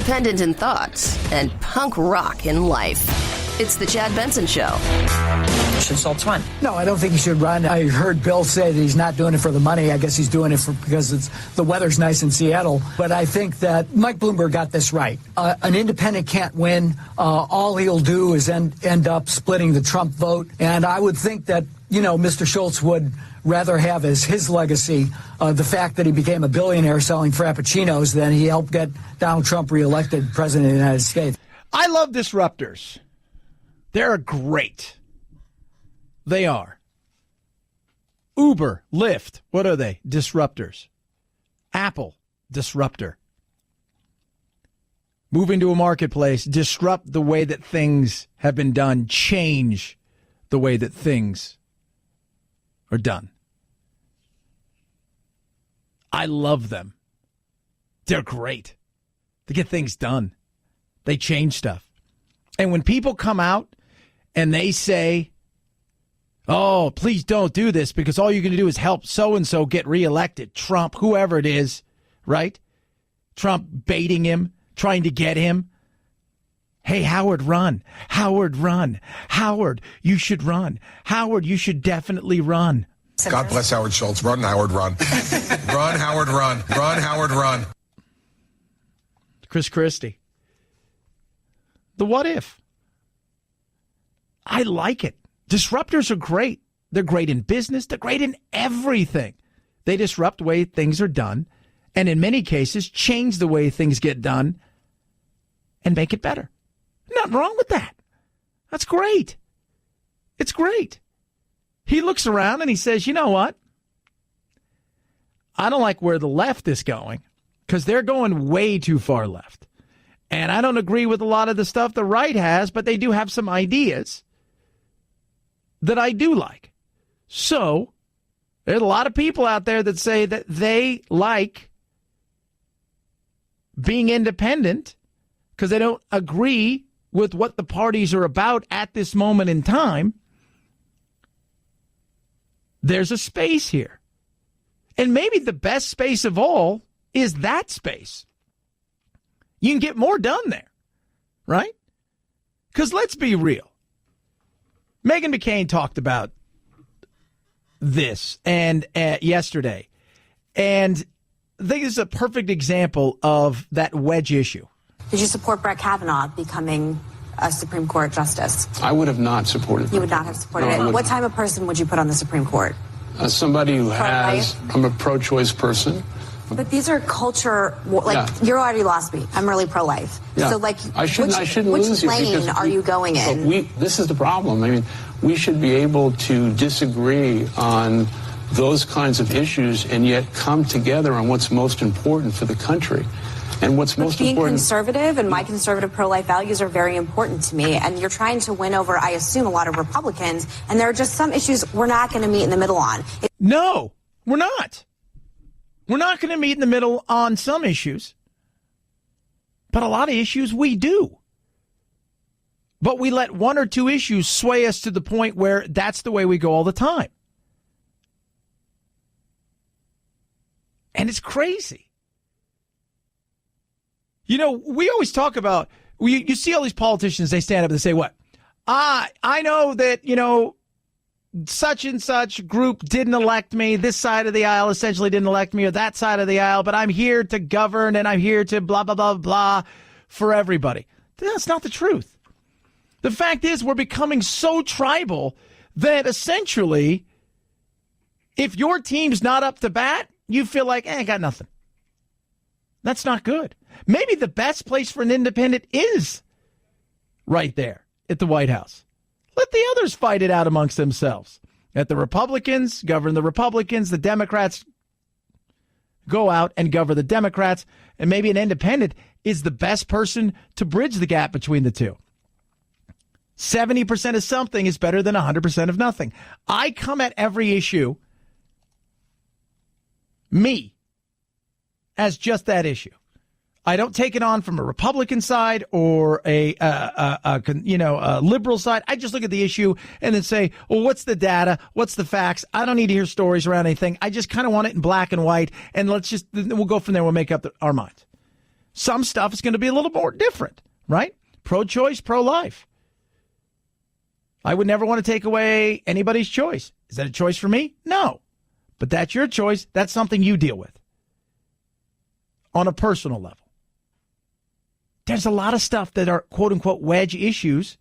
independent in thoughts and punk rock in life. It's the Chad Benson Show. Should Shultz run? No, I don't think he should run. I heard Bill say that he's not doing it for the money. I guess he's doing it because the weather's nice in Seattle. But I think that Mike Bloomberg got this right. An independent can't win. All he'll do is end up splitting the Trump vote. And I would think that, Mr. Shultz would rather have as his legacy the fact that he became a billionaire selling Frappuccinos than he helped get Donald Trump reelected president of the United States. I love disruptors. They're great. They are. Uber, Lyft, what are they? Disruptors. Apple, disruptor. Move into a marketplace, disrupt the way that things have been done, change the way that things are done. I love them. They're great. They get things done. They change stuff. And when people come out and they say, oh, please don't do this because all you're going to do is help so-and-so get reelected. Trump, whoever it is, right? Trump baiting him, trying to get him. Hey, Howard, run. Howard, run. Howard, you should run. Howard, you should definitely run. God bless Howard Schultz. Run, Howard, run. Run, Howard, run. Run, Howard, run. Chris Christie. The what if? I like it. Disruptors are great. They're great in business. They're great in everything. They disrupt the way things are done, and in many cases, change the way things get done and make it better. Nothing wrong with that. That's great. It's great. He looks around and he says, you know what? I don't like where the left is going because they're going way too far left. And I don't agree with a lot of the stuff the right has, but they do have some ideas that I do like. So there's a lot of people out there that say that they like being independent because they don't agree with what the parties are about at this moment in time. There's a space here. And maybe the best space of all is that space. You can get more done there, right? Because let's be real. Meghan McCain talked about this and yesterday, and I think this is a perfect example of that wedge issue. Did you support Brett Kavanaugh becoming a Supreme Court justice? I would have not supported that. You would not have supported it. What type of person would you put on the Supreme Court? Somebody who has, I'm a pro-choice person. But these are culture, you already lost me. I'm really pro-life. Yeah. So, I shouldn't lose you. Which lane are you going in? This is the problem. I mean, we should be able to disagree on those kinds of issues and yet come together on what's most important for the country. And what's most being important... conservative and my conservative pro-life values are very important to me. And you're trying to win over, I assume, a lot of Republicans. And there are just some issues we're not going to meet in the middle on. No, we're not. We're not going to meet in the middle on some issues. But a lot of issues we do. But we let one or two issues sway us to the point where that's the way we go all the time. And it's crazy. You know, we always talk about, you see all these politicians, they stand up and they say, what? I know that, such and such group didn't elect me. This side of the aisle essentially didn't elect me, or that side of the aisle, but I'm here to govern and I'm here to blah, blah, blah, blah for everybody. That's not the truth. The fact is we're becoming so tribal that essentially if your team's not up to bat, you feel like, I got nothing. That's not good. Maybe the best place for an independent is right there at the White House. Let the others fight it out amongst themselves. Let the Republicans govern the Republicans, the Democrats go out and govern the Democrats, and maybe an independent is the best person to bridge the gap between the two. 70% of something is better than 100% of nothing. I come at every issue, me, as just that issue. I don't take it on from a Republican side or a liberal side. I just look at the issue and then say, well, what's the data? What's the facts? I don't need to hear stories around anything. I just kind of want it in black and white, and we'll go from there. We'll make up our minds. Some stuff is going to be a little more different, right? Pro-choice, pro-life. I would never want to take away anybody's choice. Is that a choice for me? No. But that's your choice. That's something you deal with on a personal level. There's a lot of stuff that are quote-unquote wedge issues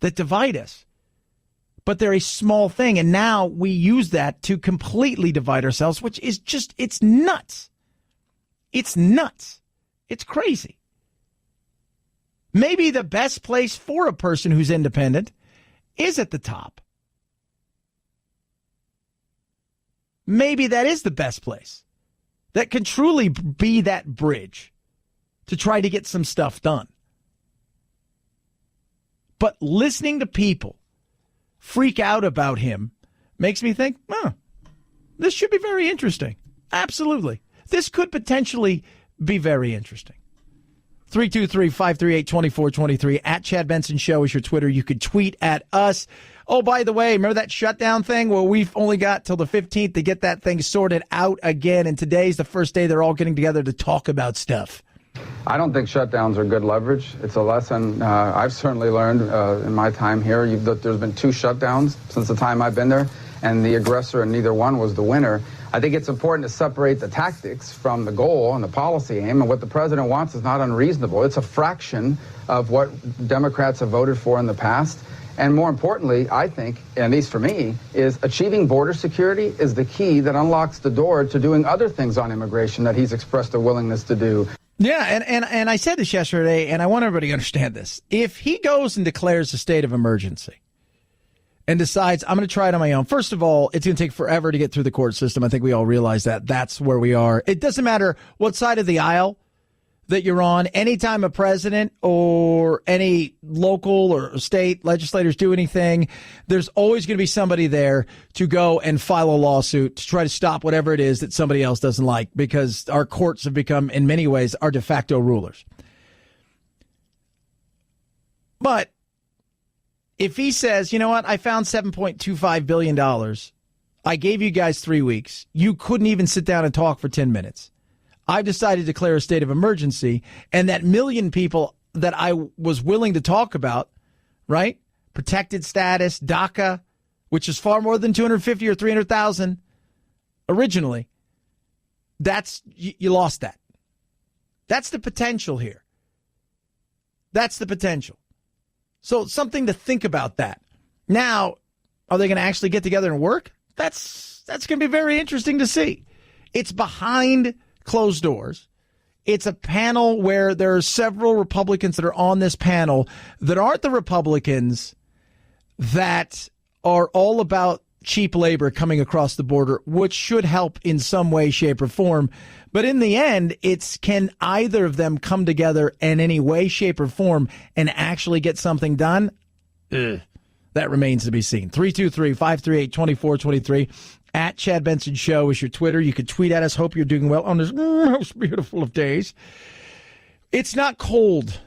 that divide us. But they're a small thing, and now we use that to completely divide ourselves, which is just, it's nuts. It's nuts. It's crazy. Maybe the best place for a person who's independent is at the top. Maybe that is the best place. That can truly be that bridge to try to get some stuff done. But listening to people freak out about him makes me think, this should be very interesting. Absolutely. This could potentially be very interesting. 323-538-2423. At Chad Benson Show is your Twitter. You could tweet at us. Oh, by the way, remember that shutdown thing? Well, we've only got till the 15th to get that thing sorted out again. And today's the first day they're all getting together to talk about stuff. I don't think shutdowns are good leverage. It's a lesson I've certainly learned in my time here. There's been 2 shutdowns since the time I've been there, and the aggressor in neither one was the winner. I think it's important to separate the tactics from the goal and the policy aim, and what the president wants is not unreasonable. It's a fraction of what Democrats have voted for in the past. And more importantly, I think, at least for me, is achieving border security is the key that unlocks the door to doing other things on immigration that he's expressed a willingness to do. Yeah, and I said this yesterday, and I want everybody to understand this. If he goes and declares a state of emergency and decides, I'm going to try it on my own, first of all, it's going to take forever to get through the court system. I think we all realize that. That's where we are. It doesn't matter what side of the aisle that you're on. Anytime a president or any local or state legislators do anything, there's always going to be somebody there to go and file a lawsuit to try to stop whatever it is that somebody else doesn't like, because our courts have become, in many ways, our de facto rulers. But if he says, you know what, I found $7.25 billion. I gave you guys 3 weeks. You couldn't even sit down and talk for 10 minutes. I've decided to declare a state of emergency, and that million people that I was willing to talk about, right? Protected status, DACA, which is far more than 250 or 300,000 originally. You lost that. That's the potential here. That's the potential. So something to think about that. Now, are they going to actually get together and work? That's going to be very interesting to see. It's behind closed doors. It's a panel where there are several Republicans that are on this panel that aren't the Republicans that are all about cheap labor coming across the border, which should help in some way, shape, or form. But in the end, it's, can either of them come together in any way, shape, or form and actually get something done? That remains to be seen. 323-538-2423. At Chad Benson Show is your Twitter. You can tweet at us. Hope you're doing well on this most beautiful of days. It's not cold.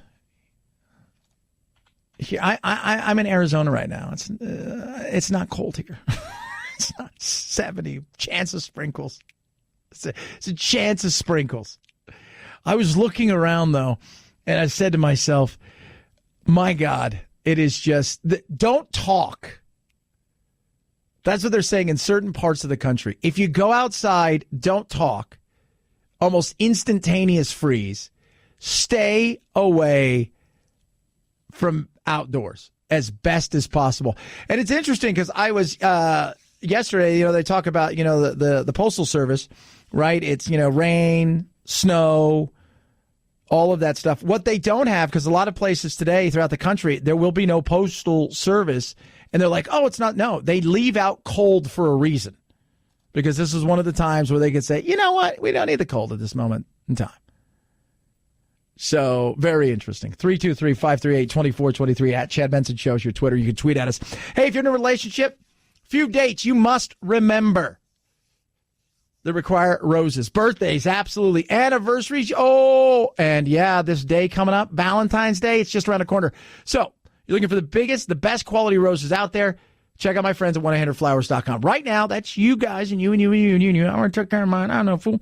I'm in Arizona right now. It's not cold here. It's not 70. Chance of sprinkles. It's a chance of sprinkles. I was looking around, though, and I said to myself, my God, it is just, don't talk. That's what they're saying in certain parts of the country. If you go outside, don't talk. Almost instantaneous freeze. Stay away from outdoors as best as possible. And it's interesting because I was yesterday, they talk about, the Postal Service, right? It's, rain, snow, all of that stuff. What they don't have, because a lot of places today throughout the country, there will be no postal service. And they're like, oh, it's not. No, they leave out cold for a reason, because this is one of the times where they could say, you know what? We don't need the cold at this moment in time. So very interesting. 323-538-2423 at Chad Benson Show is your Twitter. You can tweet at us. Hey, if you're in a relationship, few dates you must remember that require roses. Birthdays, absolutely. Anniversaries. Oh, and yeah, this day coming up, Valentine's Day, it's just around the corner. So you're looking for the biggest, the best quality roses out there, check out my friends at 1-800-Flowers.com. Right now, that's you guys and you and you and you and you and you. I already took care of mine. I don't know, fool.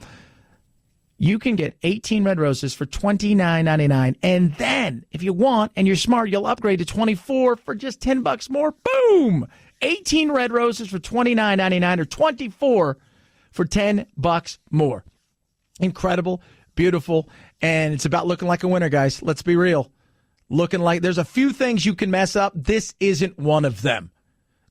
you can get 18 red roses for $29.99. And then, if you want and you're smart, you'll upgrade to 24 for just $10 more. Boom! 18 red roses for $29.99 or 24 for $10 more. Incredible, beautiful, and it's about looking like a winner, guys. Let's be real. Looking like there's a few things you can mess up. This isn't one of them.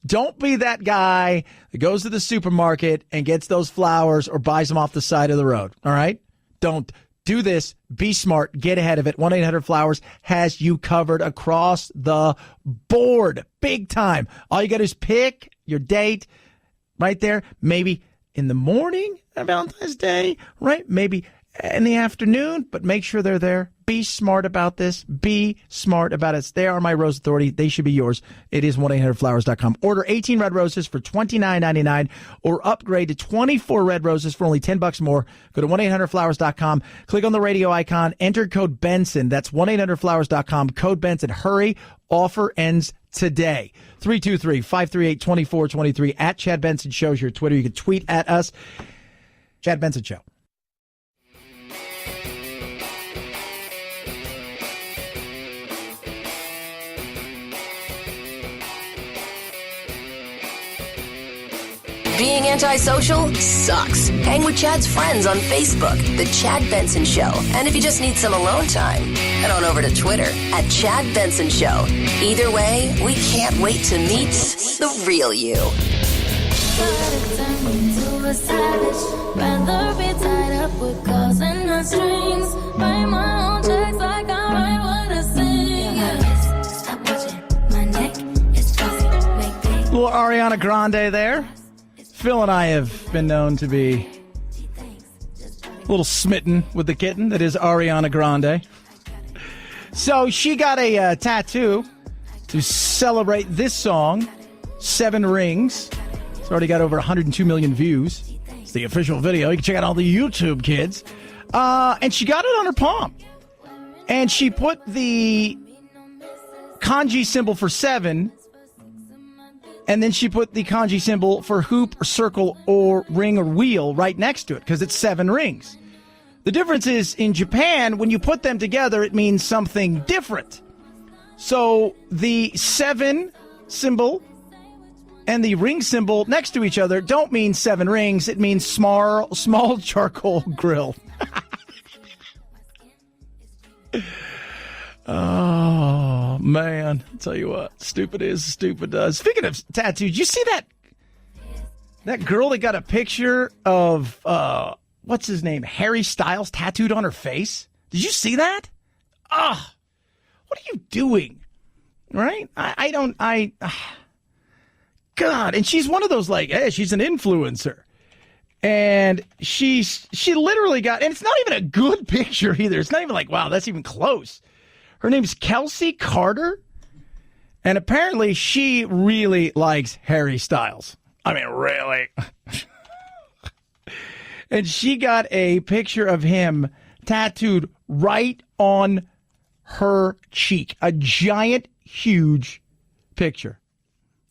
Don't be that guy that goes to the supermarket and gets those flowers or buys them off the side of the road, all right? Don't do this. Be smart. Get ahead of it. 1-800-Flowers has you covered across the board. Big time. All you got to do is pick your date right there. Maybe in the morning on Valentine's Day, right? Maybe in the afternoon, but make sure they're there. Be smart about this. Be smart about it. They are my Rose Authority. They should be yours. It is 1-800-Flowers.com. Order 18 red roses for $29.99 or upgrade to 24 red roses for only $10 more. Go to 1-800-Flowers.com. Click on the radio icon. Enter code Benson. That's 1-800-Flowers.com. Code Benson. Hurry. Offer ends today. 323-538-2423 at Chad Benson Show is your Twitter. You can tweet at us. Chad Benson Show. Being antisocial sucks. Hang with Chad's friends on Facebook, The Chad Benson Show. And if you just need some alone time, head on over to Twitter at Chad Benson Show. Either way, we can't wait to meet the real you. Little Ariana Grande there. Phil and I have been known to be a little smitten with the kitten that is Ariana Grande. So she got a tattoo to celebrate this song, 7 Rings. It's already got over 102 million views. It's the official video. You can check out all the YouTube kids. And she got it on her palm. And she put the kanji symbol for 7. And then she put the kanji symbol for hoop or circle or ring or wheel right next to it because it's 7 rings. The difference is in Japan, when you put them together, it means something different. So the 7 symbol and the ring symbol next to each other don't mean 7 rings. It means small charcoal grill. Oh, man. I'll tell you what. Stupid is, stupid does. Speaking of tattoos, you see that girl that got a picture of, what's his name? Harry Styles tattooed on her face? Did you see that? Ah, what are you doing? Right? God. And she's one of those like, hey, she's an influencer. And she literally got, and it's not even a good picture either. It's not even like, wow, that's even close. Her name's Kelsey Carter, and apparently she really likes Harry Styles. I mean, really. And she got a picture of him tattooed right on her cheek. A giant, huge picture.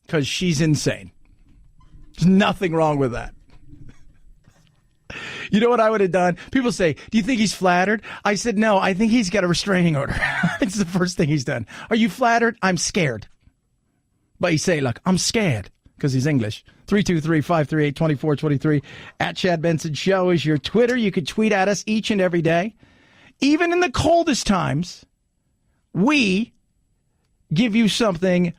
Because she's insane. There's nothing wrong with that. You know what I would have done? People say, do you think he's flattered? I said, no, I think he's got a restraining order. It's the first thing he's done. Are you flattered? I'm scared. But you say, look, I'm scared because he's English. 323-538-2423 at Chad Benson Show is your Twitter. You can tweet at us each and every day. Even in the coldest times, we give you something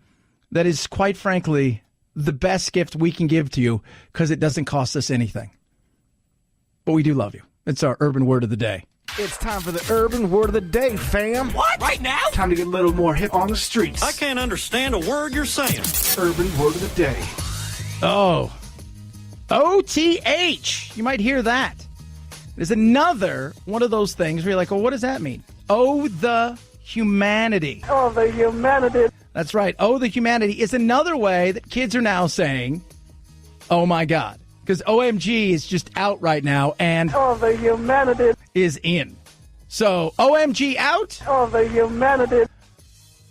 that is, quite frankly, the best gift we can give to you because it doesn't cost us anything. But we do love you. It's our urban word of the day. It's time for the urban word of the day, fam. What? Right now? Time to get a little more hip on the streets. I can't understand a word you're saying. Urban word of the day. Oh. OTH. You might hear that. There's another one of those things where you're like, well, what does that mean? Oh, the humanity. Oh, the humanity. That's right. Oh, the humanity is another way that kids are now saying, oh, my God. Because OMG is just out right now and oh, the humanity is in. So OMG out. Oh, the humanity.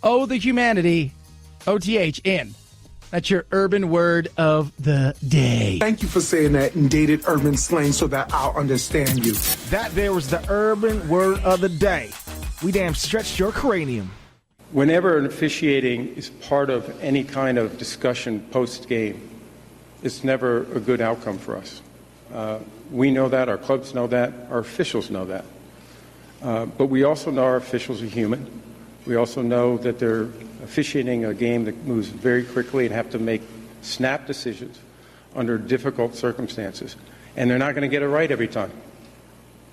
Oh, the humanity. OTH in. That's your urban word of the day. Thank you for saying that in dated urban slang so that I'll understand you. That there was the urban word of the day. We damn stretched your cranium. Whenever an officiating is part of any kind of discussion post-game, it's never a good outcome for us. We know that, our clubs know that, our officials know that. But we also know our officials are human. We also know that they're officiating a game that moves very quickly and have to make snap decisions under difficult circumstances. And they're not going to get it right every time.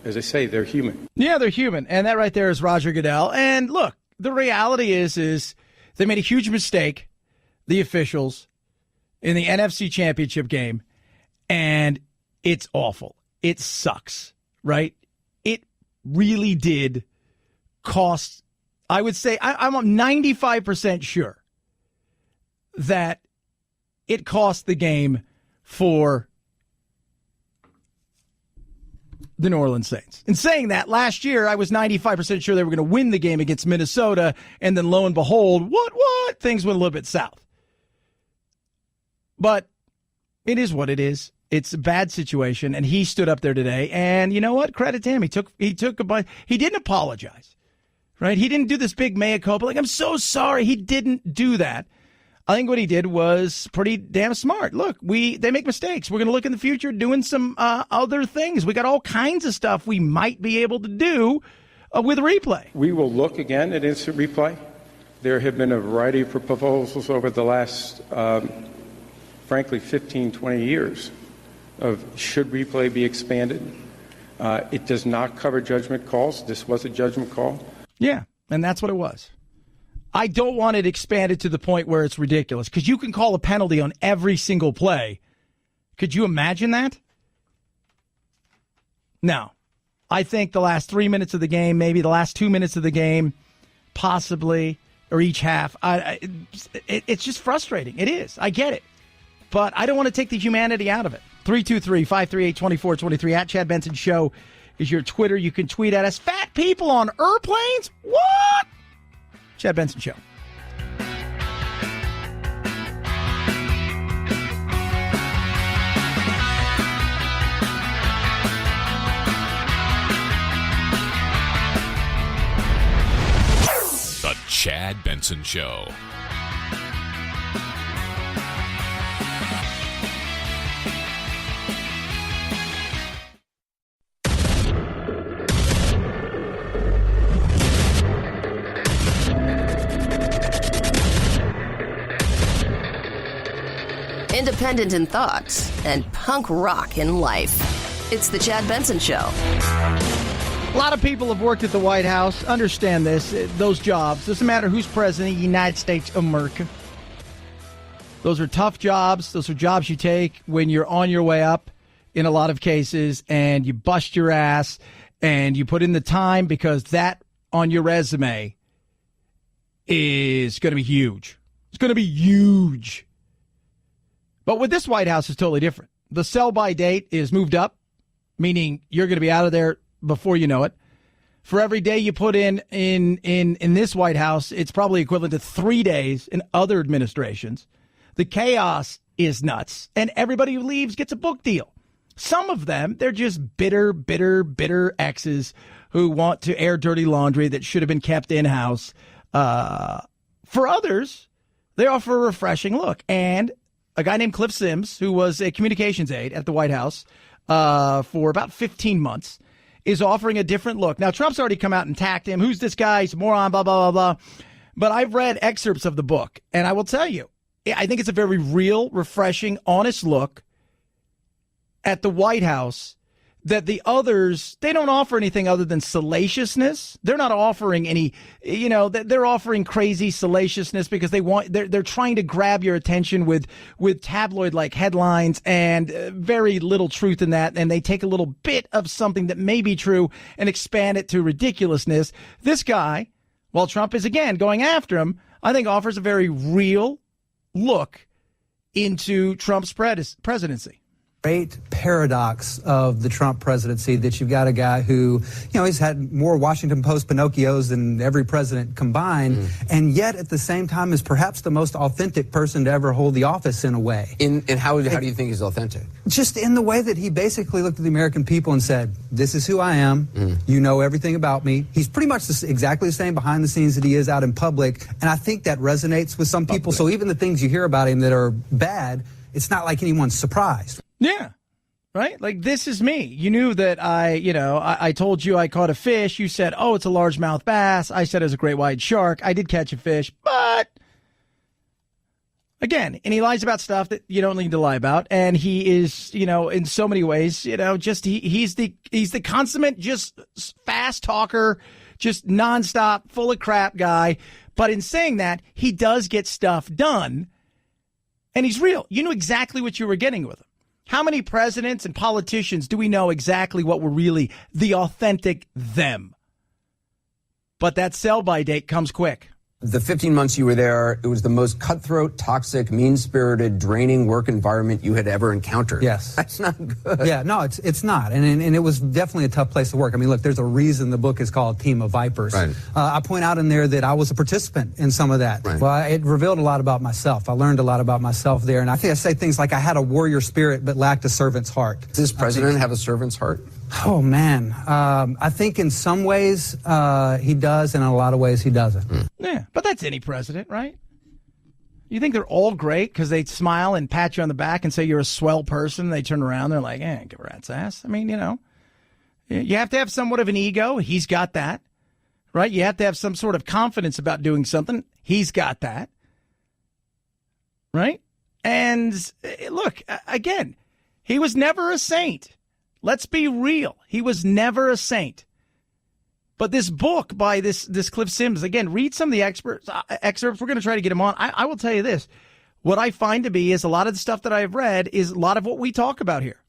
As I say, they're human. Yeah, they're human. And that right there is Roger Goodell. And look, the reality is they made a huge mistake, the officials, in the NFC Championship game. And it's awful. It sucks, right? It really did cost. I would say I'm 95% sure that it cost the game for the New Orleans Saints. In saying that, last year I was 95% sure they were going to win the game against Minnesota, and then lo and behold, what? Things went a little bit south. But it is what it is. It's a bad situation, and he stood up there today, and you know what? Credit to him. He took a bunch. He didn't apologize. Right? He didn't do this big mea culpa. Like, I'm so sorry. He didn't do that. I think what he did was pretty damn smart. Look, they make mistakes. We're going to look in the future doing some other things. We got all kinds of stuff we might be able to do with replay. We will look again at instant replay. There have been a variety of proposals over the last, frankly, 15, 20 years of should replay be expanded. It does not cover judgment calls. This was a judgment call. Yeah, and that's what it was. I don't want it expanded to the point where it's ridiculous, because you can call a penalty on every single play. Could you imagine that? No. I think the last 3 minutes of the game, maybe the last 2 minutes of the game, possibly, or each half, it's just frustrating. It is. I get it. But I don't want to take the humanity out of it. 323-538-2423 at Chad Benson Show is your Twitter. You can tweet at us. Fat people on airplanes? What? Chad Benson Show. The Chad Benson Show. Independent in thoughts and punk rock in life. It's the Chad Benson Show. A lot of people have worked at the White House. Understand this. Those jobs, doesn't matter who's president of the United States of America. Those are tough jobs. Those are jobs you take when you're on your way up in a lot of cases, and you bust your ass and you put in the time, because that on your resume is going to be huge. It's going to be huge. But with this White House is totally different. The sell-by date is moved up, meaning you're going to be out of there before you know it. For every day you put in this White House, it's probably equivalent to 3 days in other administrations. The chaos is nuts, and everybody who leaves gets a book deal. Some of them, they're just bitter exes who want to air dirty laundry that should have been kept in-house. For others, they offer a refreshing look. And a guy named Cliff Sims, who was a communications aide at the White House for about 15 months, is offering a different look. Now, Trump's already come out and attacked him. Who's this guy? He's a moron, blah, blah, blah, blah. But I've read excerpts of the book, and I will tell you, I think it's a very real, refreshing, honest look at the White House that the others, they don't offer anything other than salaciousness. They're not offering any, they're offering crazy salaciousness because they're trying to grab your attention with tabloid-like headlines and very little truth in that. And they take a little bit of something that may be true and expand it to ridiculousness. This guy, while Trump is again going after him, I think offers a very real look into Trump's presidency. Great paradox of the Trump presidency that you've got a guy who, he's had more Washington Post Pinocchios than every president combined, and yet at the same time is perhaps the most authentic person to ever hold the office in a way. And how do you think he's authentic? Just in the way that he basically looked at the American people and said, this is who I am, you know everything about me. He's pretty much exactly the same behind the scenes that he is out in public, and I think that resonates with some people. So even the things you hear about him that are bad, it's not like anyone's surprised. Yeah, right? Like, this is me. You knew that I told you I caught a fish. You said, oh, it's a largemouth bass. I said it was a great white shark. I did catch a fish, but again, and he lies about stuff that you don't need to lie about. And he is, in so many ways, just he's the consummate, just fast talker, just nonstop, full of crap guy. But in saying that, he does get stuff done. And he's real. You knew exactly what you were getting with him. How many presidents and politicians do we know exactly what were really the authentic them? But that sell-by date comes quick. The 15 months you were there, it was the most cutthroat, toxic, mean-spirited, draining work environment you had ever encountered. Yes. That's not good. Yeah, no, it's not. And it was definitely a tough place to work. I mean, look, there's a reason the book is called Team of Vipers. Right. I point out in there that I was a participant in some of that. Right. Well, it revealed a lot about myself. I learned a lot about myself there. And I think I say things like I had a warrior spirit but lacked a servant's heart. Does this president have a servant's heart? Oh, man. I think in some ways he does, and in a lot of ways he doesn't. Yeah, but that's any president, right? You think they're all great because they smile and pat you on the back and say you're a swell person? They turn around, they're like, give a rat's ass. I mean, you have to have somewhat of an ego. He's got that, right? You have to have some sort of confidence about doing something. He's got that, right? And look, again, he was never a saint. Let's be real. He was never a saint. But this book by this Cliff Sims, again, read some of the excerpts. We're going to try to get him on. I will tell you this. What I find to be is a lot of the stuff that I've read is a lot of what we talk about here.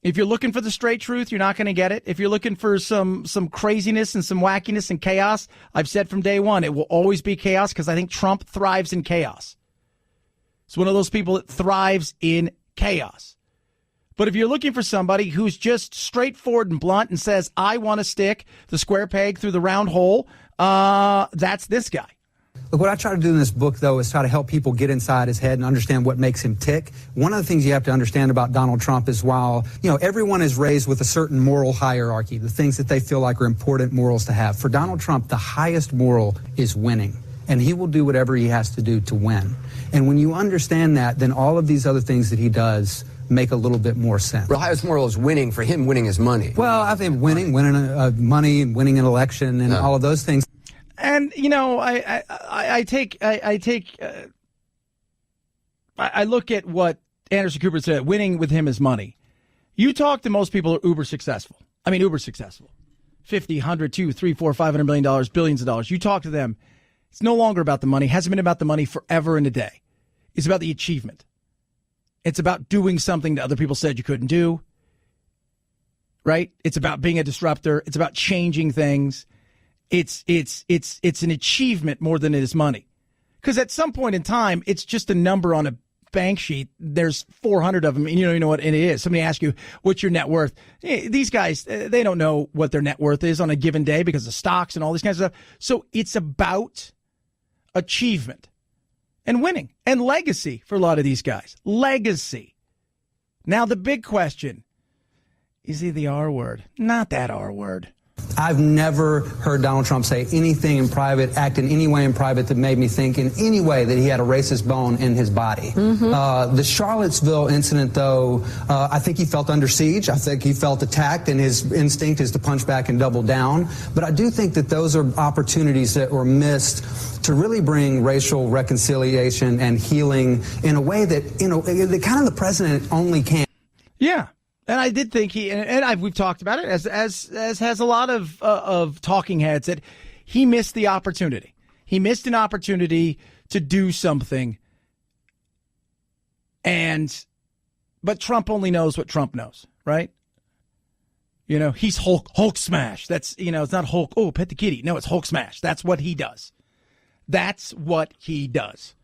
If you're looking for the straight truth, you're not going to get it. If you're looking for some craziness and some wackiness and chaos, I've said from day one, it will always be chaos because I think Trump thrives in chaos. It's one of those people that thrives in chaos. But if you're looking for somebody who's just straightforward and blunt and says, I want to stick the square peg through the round hole, that's this guy. Look, what I try to do in this book, though, is try to help people get inside his head and understand what makes him tick. One of the things you have to understand about Donald Trump is while, everyone is raised with a certain moral hierarchy, the things that they feel like are important morals to have. For Donald Trump, the highest moral is winning, and he will do whatever he has to do to win. And when you understand that, then all of these other things that he does make a little bit more sense. Well, highest moral is winning. For him, winning is money. Well, I think winning money, and winning an election, and all of those things. And I look at what Anderson Cooper said. Winning with him is money. You talk to most people who are uber successful. I mean, uber successful. 50, 100, 2, 3, 4, $500 million, billions of dollars. You talk to them. It's no longer about the money. Hasn't been about the money forever and a day. It's about the achievement. It's about doing something that other people said you couldn't do, right? It's about being a disruptor. It's about changing things. It's an achievement more than it is money. Because at some point in time, it's just a number on a bank sheet. There's 400 of them, and you don't know what it is. Somebody asks you, what's your net worth? These guys, they don't know what their net worth is on a given day because of stocks and all these kinds of stuff. So it's about achievement. And winning. And legacy for a lot of these guys. Legacy. Now, the big question, is he the R word? Not that R word. I've never heard Donald Trump say anything in private, act in any way in private that made me think in any way that he had a racist bone in his body. Mm-hmm. The Charlottesville incident, though, I think he felt under siege. I think he felt attacked, and his instinct is to punch back and double down. But I do think that those are opportunities that were missed to really bring racial reconciliation and healing in a way that, that kind of the president only can. Yeah. And I did think we've talked about it as has a lot of talking heads, that he missed the opportunity. He missed an opportunity to do something. But Trump only knows what Trump knows, right? He's Hulk smash. That's, it's not Hulk, oh, pet the kitty. No, it's Hulk smash. That's what he does. That's what he does.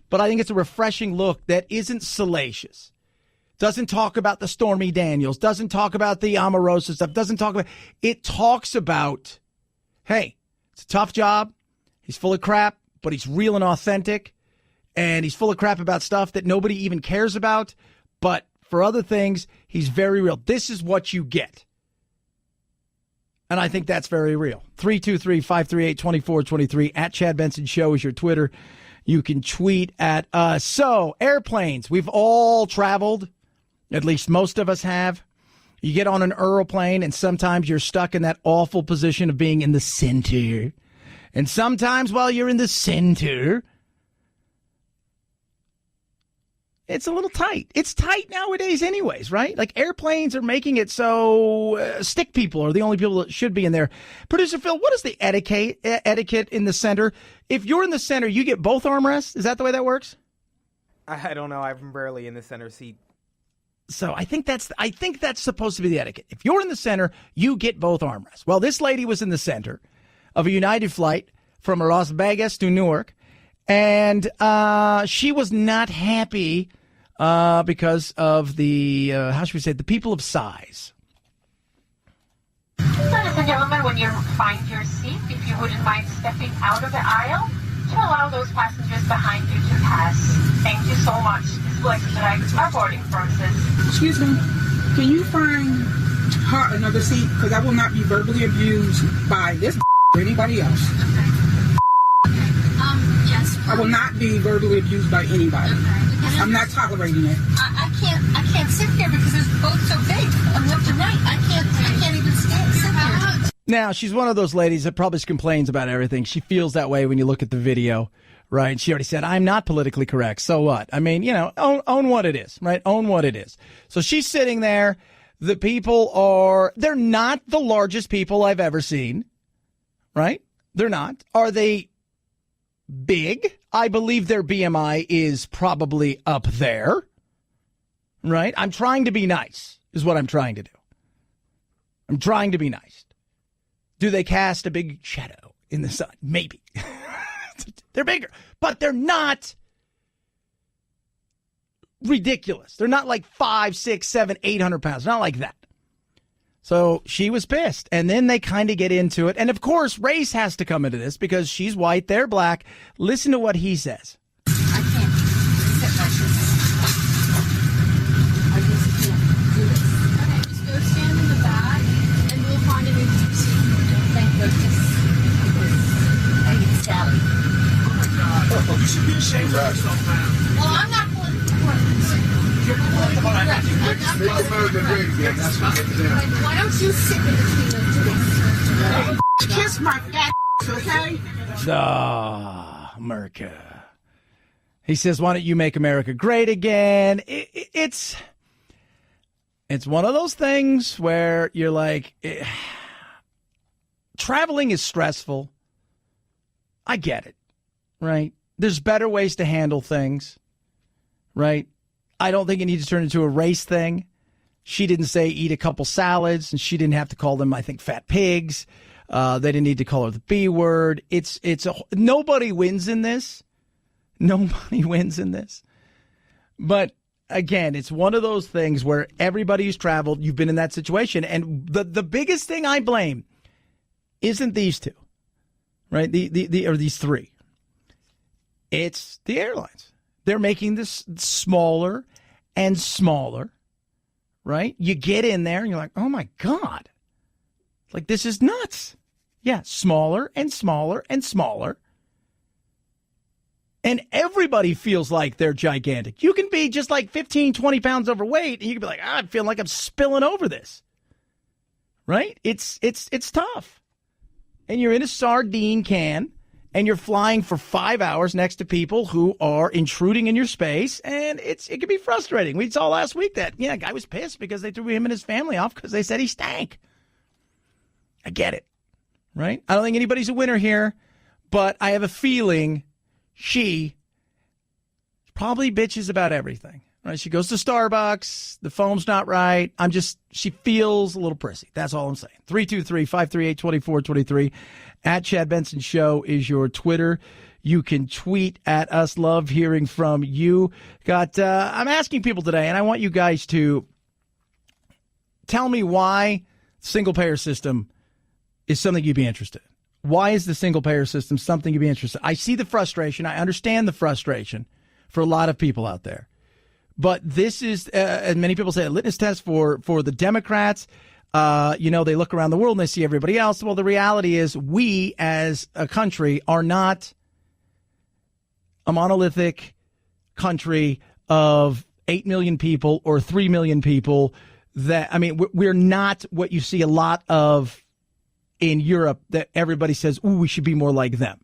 But I think it's a refreshing look that isn't salacious, Doesn't talk about the Stormy Daniels. Doesn't talk about the Omarosa stuff. Doesn't talk about... It talks about, hey, it's a tough job. He's full of crap, but he's real and authentic. And he's full of crap about stuff that nobody even cares about. But for other things, he's very real. This is what you get. And I think that's very real. 323-538-2423. At Chad Benson Show is your Twitter. You can tweet at us. So, airplanes. We've all traveled. At least most of us have. You get on an airplane, and sometimes you're stuck in that awful position of being in the center. And sometimes while you're in the center, it's a little tight. It's tight nowadays anyways, right? Like airplanes are making it so stick people are the only people that should be in there. Producer Phil, what is the etiquette in the center? If you're in the center, you get both armrests? Is that the way that works? I don't know. I'm rarely in the center seat. So I think that's supposed to be the etiquette. If you're in the center, you get both armrests. Well, this lady was in the center of a United flight from Las Vegas to Newark, and she was not happy because of the, how should we say, the people of size. Ladies and gentlemen, when you find your seat, if you wouldn't mind stepping out of the aisle to allow those passengers behind you to pass. Thank you so much. This will expedite our boarding process. Excuse me, can you find her another seat? Because I will not be verbally abused by this or anybody else. Yes. I will not be verbally abused by anybody. Okay. I'm not tolerating it. I can't sit here because this boat's so big. I'm left and right. I can't even sit here. Now, she's one of those ladies that probably complains about everything. She feels that way when you look at the video, right? She already said, I'm not politically correct. So what? I mean, own what it is, right? Own what it is. So she's sitting there. The people they're not the largest people I've ever seen, right? They're not. Are they big? I believe their BMI is probably up there, right? I'm trying to be nice is what I'm trying to do. I'm trying to be nice. Do they cast a big shadow in the sun? Maybe. They're bigger, but they're not ridiculous. They're not like 5, 6, 7, 800 pounds. Not like that. So she was pissed. And then they kind of get into it. And of course, race has to come into this because she's white, they're black. Listen to what he says. I can't sit like this. I just can't do this. Okay, just go stand in the back and we'll find a new seat. Thank goodness. I get Sally. Oh my God. You should be ashamed of yourself, man. Well, I'm not politically correct. Why don't you sit in between those two? Kiss my fat, okay? America. He says, why don't you make America great again? It's one of those things where you're like, traveling is stressful. I get it, right? There's better ways to handle things, right? I don't think it needs to turn into a race thing. She didn't say eat a couple salads, and she didn't have to call them, I think, fat pigs. They didn't need to call her the B word. Nobody wins in this. Nobody wins in this. But again, it's one of those things where everybody who's traveled, you've been in that situation. And the biggest thing I blame isn't these two, right? Or these three. It's the airlines. They're making this smaller and smaller, right? You get in there and you're like, oh my God, like this is nuts. Yeah, smaller and smaller and smaller. And everybody feels like they're gigantic. You can be just like 15, 20 pounds overweight and you can be like, I feel like I'm spilling over this, right? It's tough. And you're in a sardine can. And you're flying for 5 hours next to people who are intruding in your space, and it can be frustrating. We saw last week that, a guy was pissed because they threw him and his family off because they said he stank. I get it, right? I don't think anybody's a winner here, but I have a feeling she probably bitches about everything, right? She goes to Starbucks, the foam's not right. She feels a little prissy. That's all I'm saying. 323-538-2423. At Chad Benson Show is your Twitter. You can tweet at us. Love hearing from you. I'm asking people today, and I want you guys to tell me why single-payer system is something you'd be interested in. Why is the single-payer system something you'd be interested in? I see the frustration. I understand the frustration for a lot of people out there. But this is, and many people say, a litmus test for the Democrats. They look around the world and they see everybody else. Well, the reality is we as a country are not a monolithic country of 8 million people or 3 million people. We're not what you see a lot of in Europe that everybody says, ooh, we should be more like them.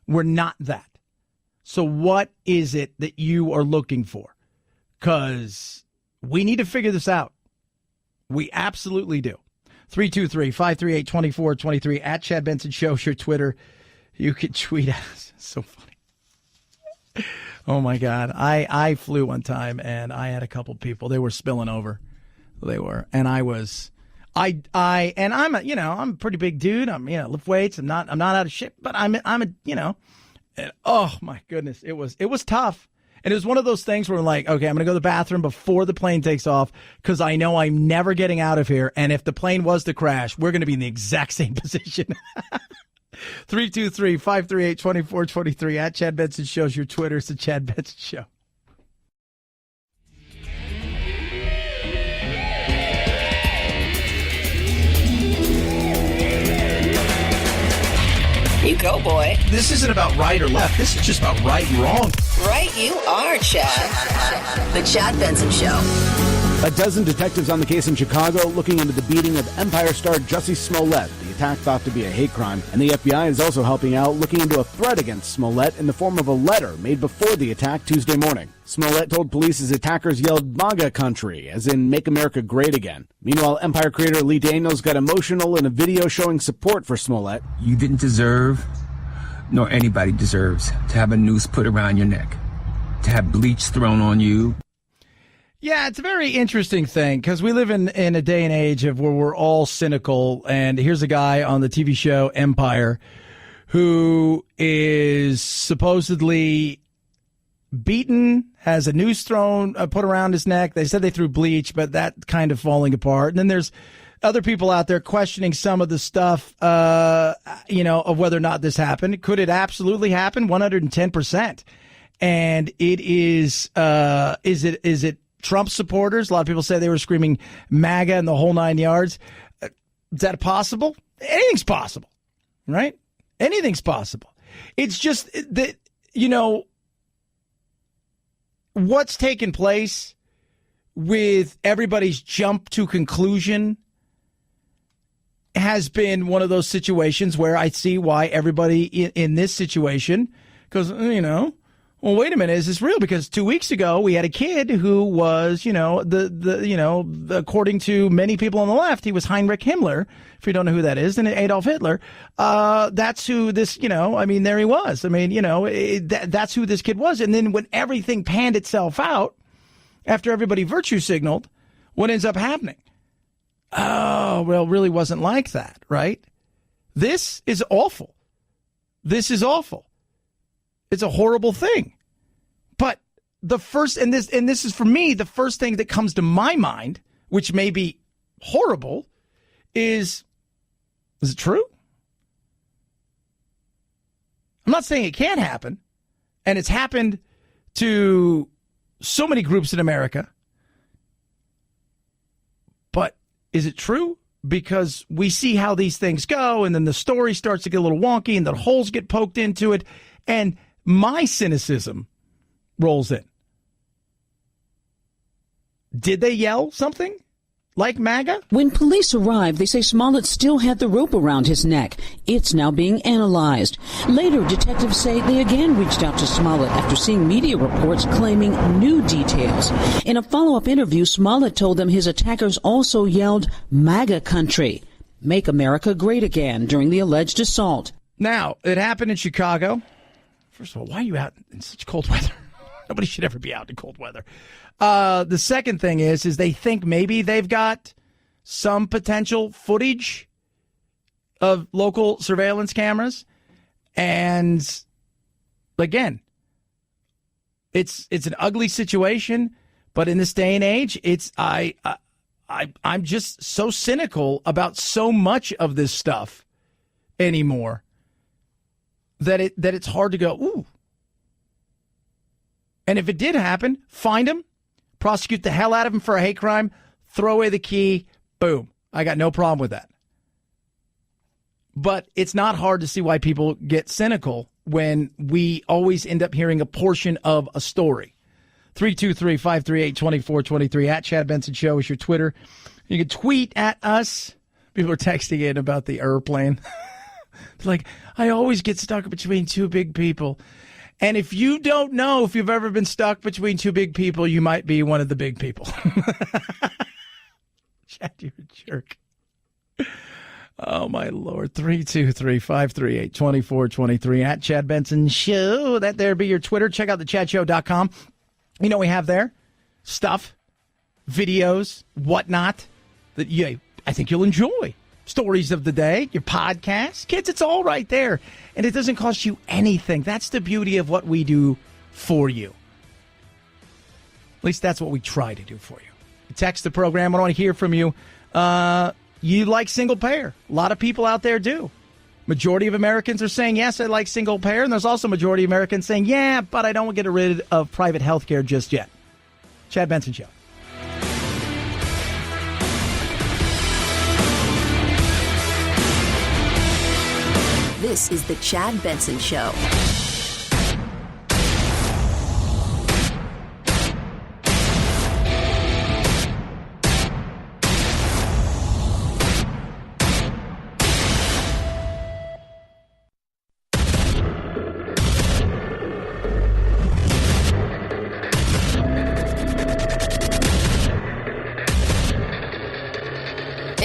We're not that. So what is it that you are looking for? Because we need to figure this out. We absolutely do. 323-538-2423 at Chad Benson Show, your Twitter. You can tweet at us. It's so funny. Oh, my God. I flew one time, and I had a couple people. They were spilling over. They were. And I'm a pretty big dude. Lift weights. I'm not out of shape, but oh, my goodness. It was tough. And it was one of those things where I'm like, okay, I'm going to go to the bathroom before the plane takes off because I know I'm never getting out of here. And if the plane was to crash, we're going to be in the exact same position. 323-538-2423 at Chad Benson Show's your Twitter. It's the Chad Benson Show. You go, boy. This isn't about right or left. This is just about right and wrong. Right you are, Chad. The Chad Benson Show. A dozen detectives on the case in Chicago looking into the beating of Empire star Jussie Smollett, the attack thought to be a hate crime. And the FBI is also helping out, looking into a threat against Smollett in the form of a letter made before the attack Tuesday morning. Smollett told police his attackers yelled MAGA country, as in Make America Great Again. Meanwhile, Empire creator Lee Daniels got emotional in a video showing support for Smollett. You didn't deserve, nor anybody deserves, to have a noose put around your neck, to have bleach thrown on you. Yeah, it's a very interesting thing because we live in a day and age of where we're all cynical. And here's a guy on the TV show Empire who is supposedly beaten, has a noose thrown, put around his neck. They said they threw bleach, but that kind of falling apart. And then there's other people out there questioning some of the stuff, of whether or not this happened. Could it absolutely happen? 110%. And it is it Trump supporters? A lot of people say they were screaming MAGA and the whole 9 yards. Is that possible? Anything's possible, right? Anything's possible. It's just that, what's taken place with everybody's jump to conclusion has been one of those situations where I see why everybody in this situation goes, well, wait a minute, is this real? Because 2 weeks ago we had a kid who was, according to many people on the left, he was Heinrich Himmler. If you don't know who that is, and Adolf Hitler. That's who this, there he was. That's who this kid was. And then when everything panned itself out, after everybody virtue signaled, what ends up happening? Oh, well, it really wasn't like that, right? This is awful. This is awful. It's a horrible thing. But the first, and this is for me, the first thing that comes to my mind, which may be horrible, is it true? I'm not saying it can't happen. And it's happened to so many groups in America. But is it true? Because we see how these things go, and then the story starts to get a little wonky, and the holes get poked into it, and my cynicism rolls in. Did they yell something like MAGA? When police arrived, they say Smollett still had the rope around his neck. It's now being analyzed. Later, detectives say they again reached out to Smollett after seeing media reports claiming new details. In a follow-up interview, Smollett told them his attackers also yelled MAGA country, Make America Great Again, during the alleged assault. Now, it happened in Chicago. First of all, why are you out in such cold weather? Nobody should ever be out in cold weather. The second thing is they think maybe they've got some potential footage of local surveillance cameras, and Again, it's an ugly situation, but in this day and age, I'm just so cynical about so much of this stuff anymore that it's hard to go, ooh. And if it did happen, find him, prosecute the hell out of him for a hate crime, throw away the key, boom. I got no problem with that. But it's not hard to see why people get cynical when we always end up hearing a portion of a story. 323-538-2423 at Chad Benson Show is your Twitter. You can tweet at us. People are texting in about the airplane. Like, I always get stuck between two big people. And if you don't know if you've ever been stuck between two big people, you might be one of the big people. Chad, you're a jerk. Oh, my Lord. 323-538-2423 at Chad Benson Show. That there be your Twitter. Check out thechadshow.com. You know we have there stuff, videos, whatnot that I think you'll enjoy. Stories of the day, your podcast. Kids, it's all right there. And it doesn't cost you anything. That's the beauty of what we do for you. At least that's what we try to do for you. You text the program. I want to hear from you. You like single payer. A lot of people out there do. Majority of Americans are saying, yes, I like single payer. And there's also a majority of Americans saying, yeah, but I don't want to get rid of private health care just yet. Chad Benson Show. This is the Chad Benson Show.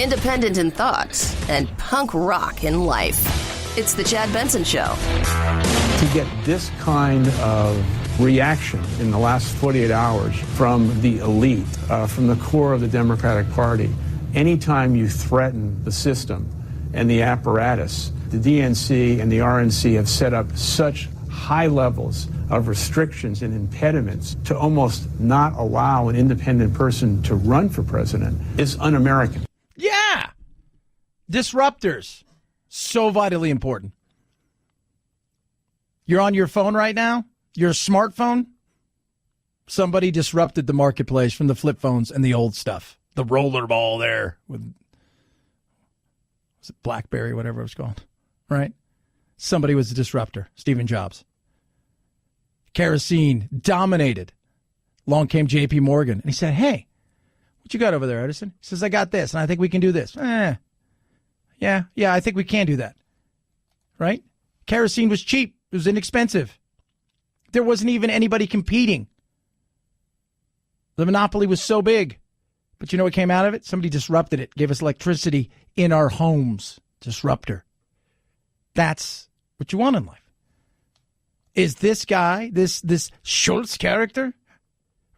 Independent in thoughts and punk rock in life. It's the Chad Benson Show. To get this kind of reaction in the last 48 hours from the elite, from the core of the Democratic Party, anytime you threaten the system and the apparatus, the DNC and the RNC have set up such high levels of restrictions and impediments to almost not allow an independent person to run for president is un-American. Yeah. Disruptors. So vitally important. You're on your phone right now, your smartphone. Somebody disrupted the marketplace from the flip phones and the old stuff. The rollerball there with, was it BlackBerry, whatever it was called, right? Somebody was a disruptor, Stephen Jobs. Kerosene dominated. Along came J.P. Morgan, and he said, hey, what you got over there, Edison? He says, I got this, and I think we can do this. Yeah, I think we can do that. Right? Kerosene was cheap. It was inexpensive. There wasn't even anybody competing. The monopoly was so big. But you know what came out of it? Somebody disrupted it, gave us electricity in our homes. Disruptor. That's what you want in life. Is this guy, this Shultz character,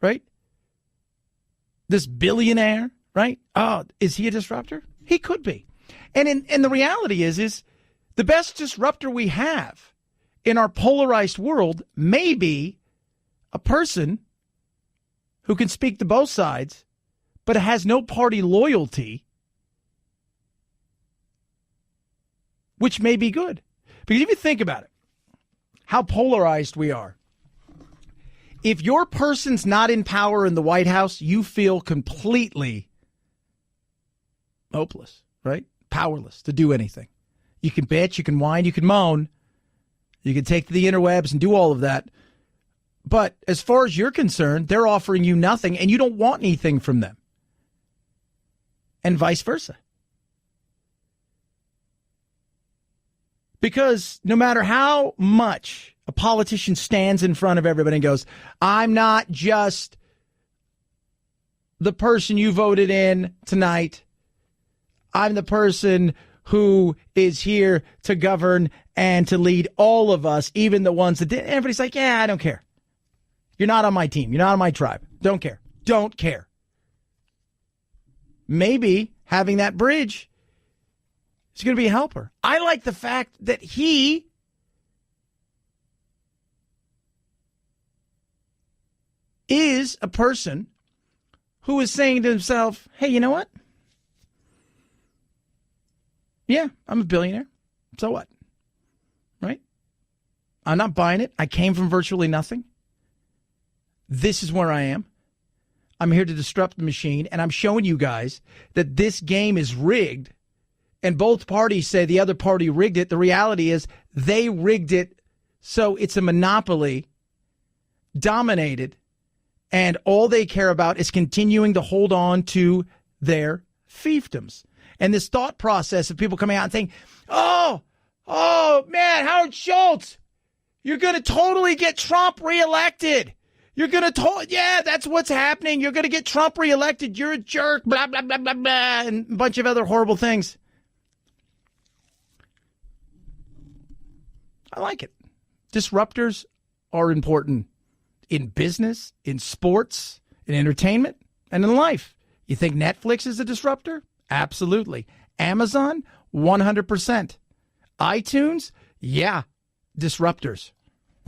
right? This billionaire, right? Oh, is he a disruptor? He could be. And the reality is the best disruptor we have in our polarized world may be a person who can speak to both sides, but has no party loyalty, which may be good. Because if you think about it, how polarized we are. If your person's not in power in the White House, you feel completely hopeless, right? Powerless to do anything. You can bitch, you can whine, you can moan, you can take to the interwebs and do all of that. But as far as you're concerned, they're offering you nothing and you don't want anything from them. And vice versa. Because no matter how much a politician stands in front of everybody and goes, I'm not just the person you voted in tonight. I'm the person who is here to govern and to lead all of us, even the ones that didn't. Everybody's like, yeah, I don't care. You're not on my team. You're not on my tribe. Don't care. Don't care. Maybe having that bridge is going to be a helper. I like the fact that he is a person who is saying to himself, hey, you know what? Yeah, I'm a billionaire. So what? Right? I'm not buying it. I came from virtually nothing. This is where I am. I'm here to disrupt the machine, and I'm showing you guys that this game is rigged, and both parties say the other party rigged it. The reality is they rigged it so it's a monopoly, dominated, and all they care about is continuing to hold on to their fiefdoms. And this thought process of people coming out and saying, oh, man, Howard Schultz, you're going to totally get Trump reelected. You're going to, yeah, that's what's happening. You're going to get Trump reelected. You're a jerk, blah, blah, blah, blah, blah, and a bunch of other horrible things. I like it. Disruptors are important in business, in sports, in entertainment, and in life. You think Netflix is a disruptor? Absolutely. Amazon? 100%. iTunes? Yeah, disruptors.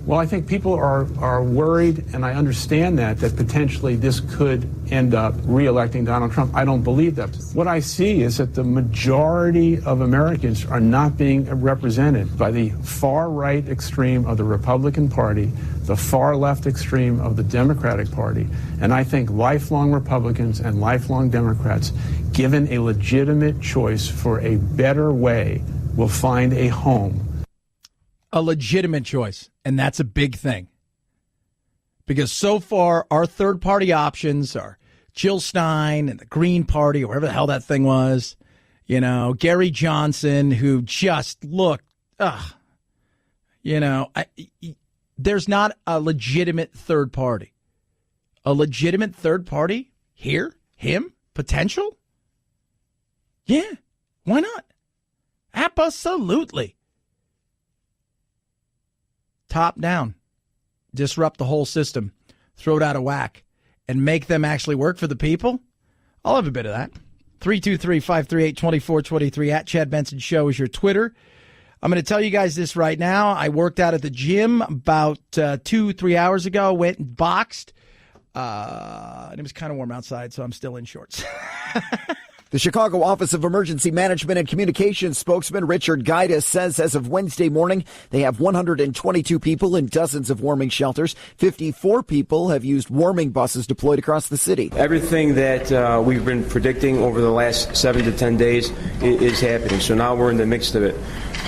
Well, I think people are worried, and I understand that potentially this could end up reelecting Donald Trump. I don't believe that. What I see is that the majority of Americans are not being represented by the far right extreme of the Republican Party, the far left extreme of the Democratic Party. And I think lifelong Republicans and lifelong Democrats, given a legitimate choice for a better way, will find a home. A legitimate choice, and that's a big thing. Because so far, our third-party options are Jill Stein and the Green Party, or whatever the hell that thing was. You know, Gary Johnson, who just looked, there's not a legitimate third party. A legitimate third party here? Him? Potential? Yeah, why not? Absolutely. Top down, disrupt the whole system, throw it out of whack, and make them actually work for the people? I'll have a bit of that. 323-538-2423 at Chad Benson Show is your Twitter. I'm going to tell you guys this right now. I worked out at the gym about 2-3 hours ago, went and boxed. And it was kind of warm outside, so I'm still in shorts. The Chicago Office of Emergency Management and Communications spokesman Richard Gaitis says as of Wednesday morning, they have 122 people in dozens of warming shelters. 54 people have used warming buses deployed across the city. Everything that we've been predicting over the last 7 to 10 days is happening. So now we're in the midst of it.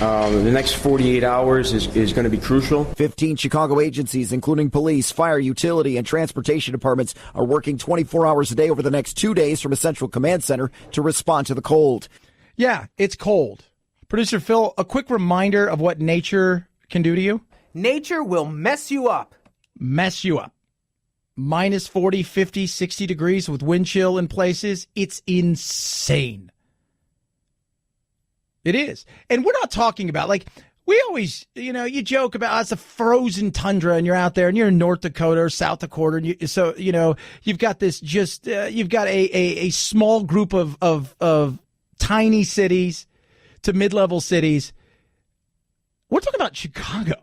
The next 48 hours is going to be crucial. 15 Chicago agencies, including police, fire, utility, and transportation departments, are working 24 hours a day over the next 2 days from a central command center to respond to the cold. Yeah, it's cold. Producer Phil, a quick reminder of what nature can do to you. Nature will mess you up. Mess you up. Minus 40, 50, 60 degrees with wind chill in places. It's insane. It is. And we're not talking about, like, we always, you joke about it's a frozen tundra and you're out there and you're in North Dakota or South Dakota. And you've got this you've got a small group of tiny cities to mid-level cities. We're talking about Chicago,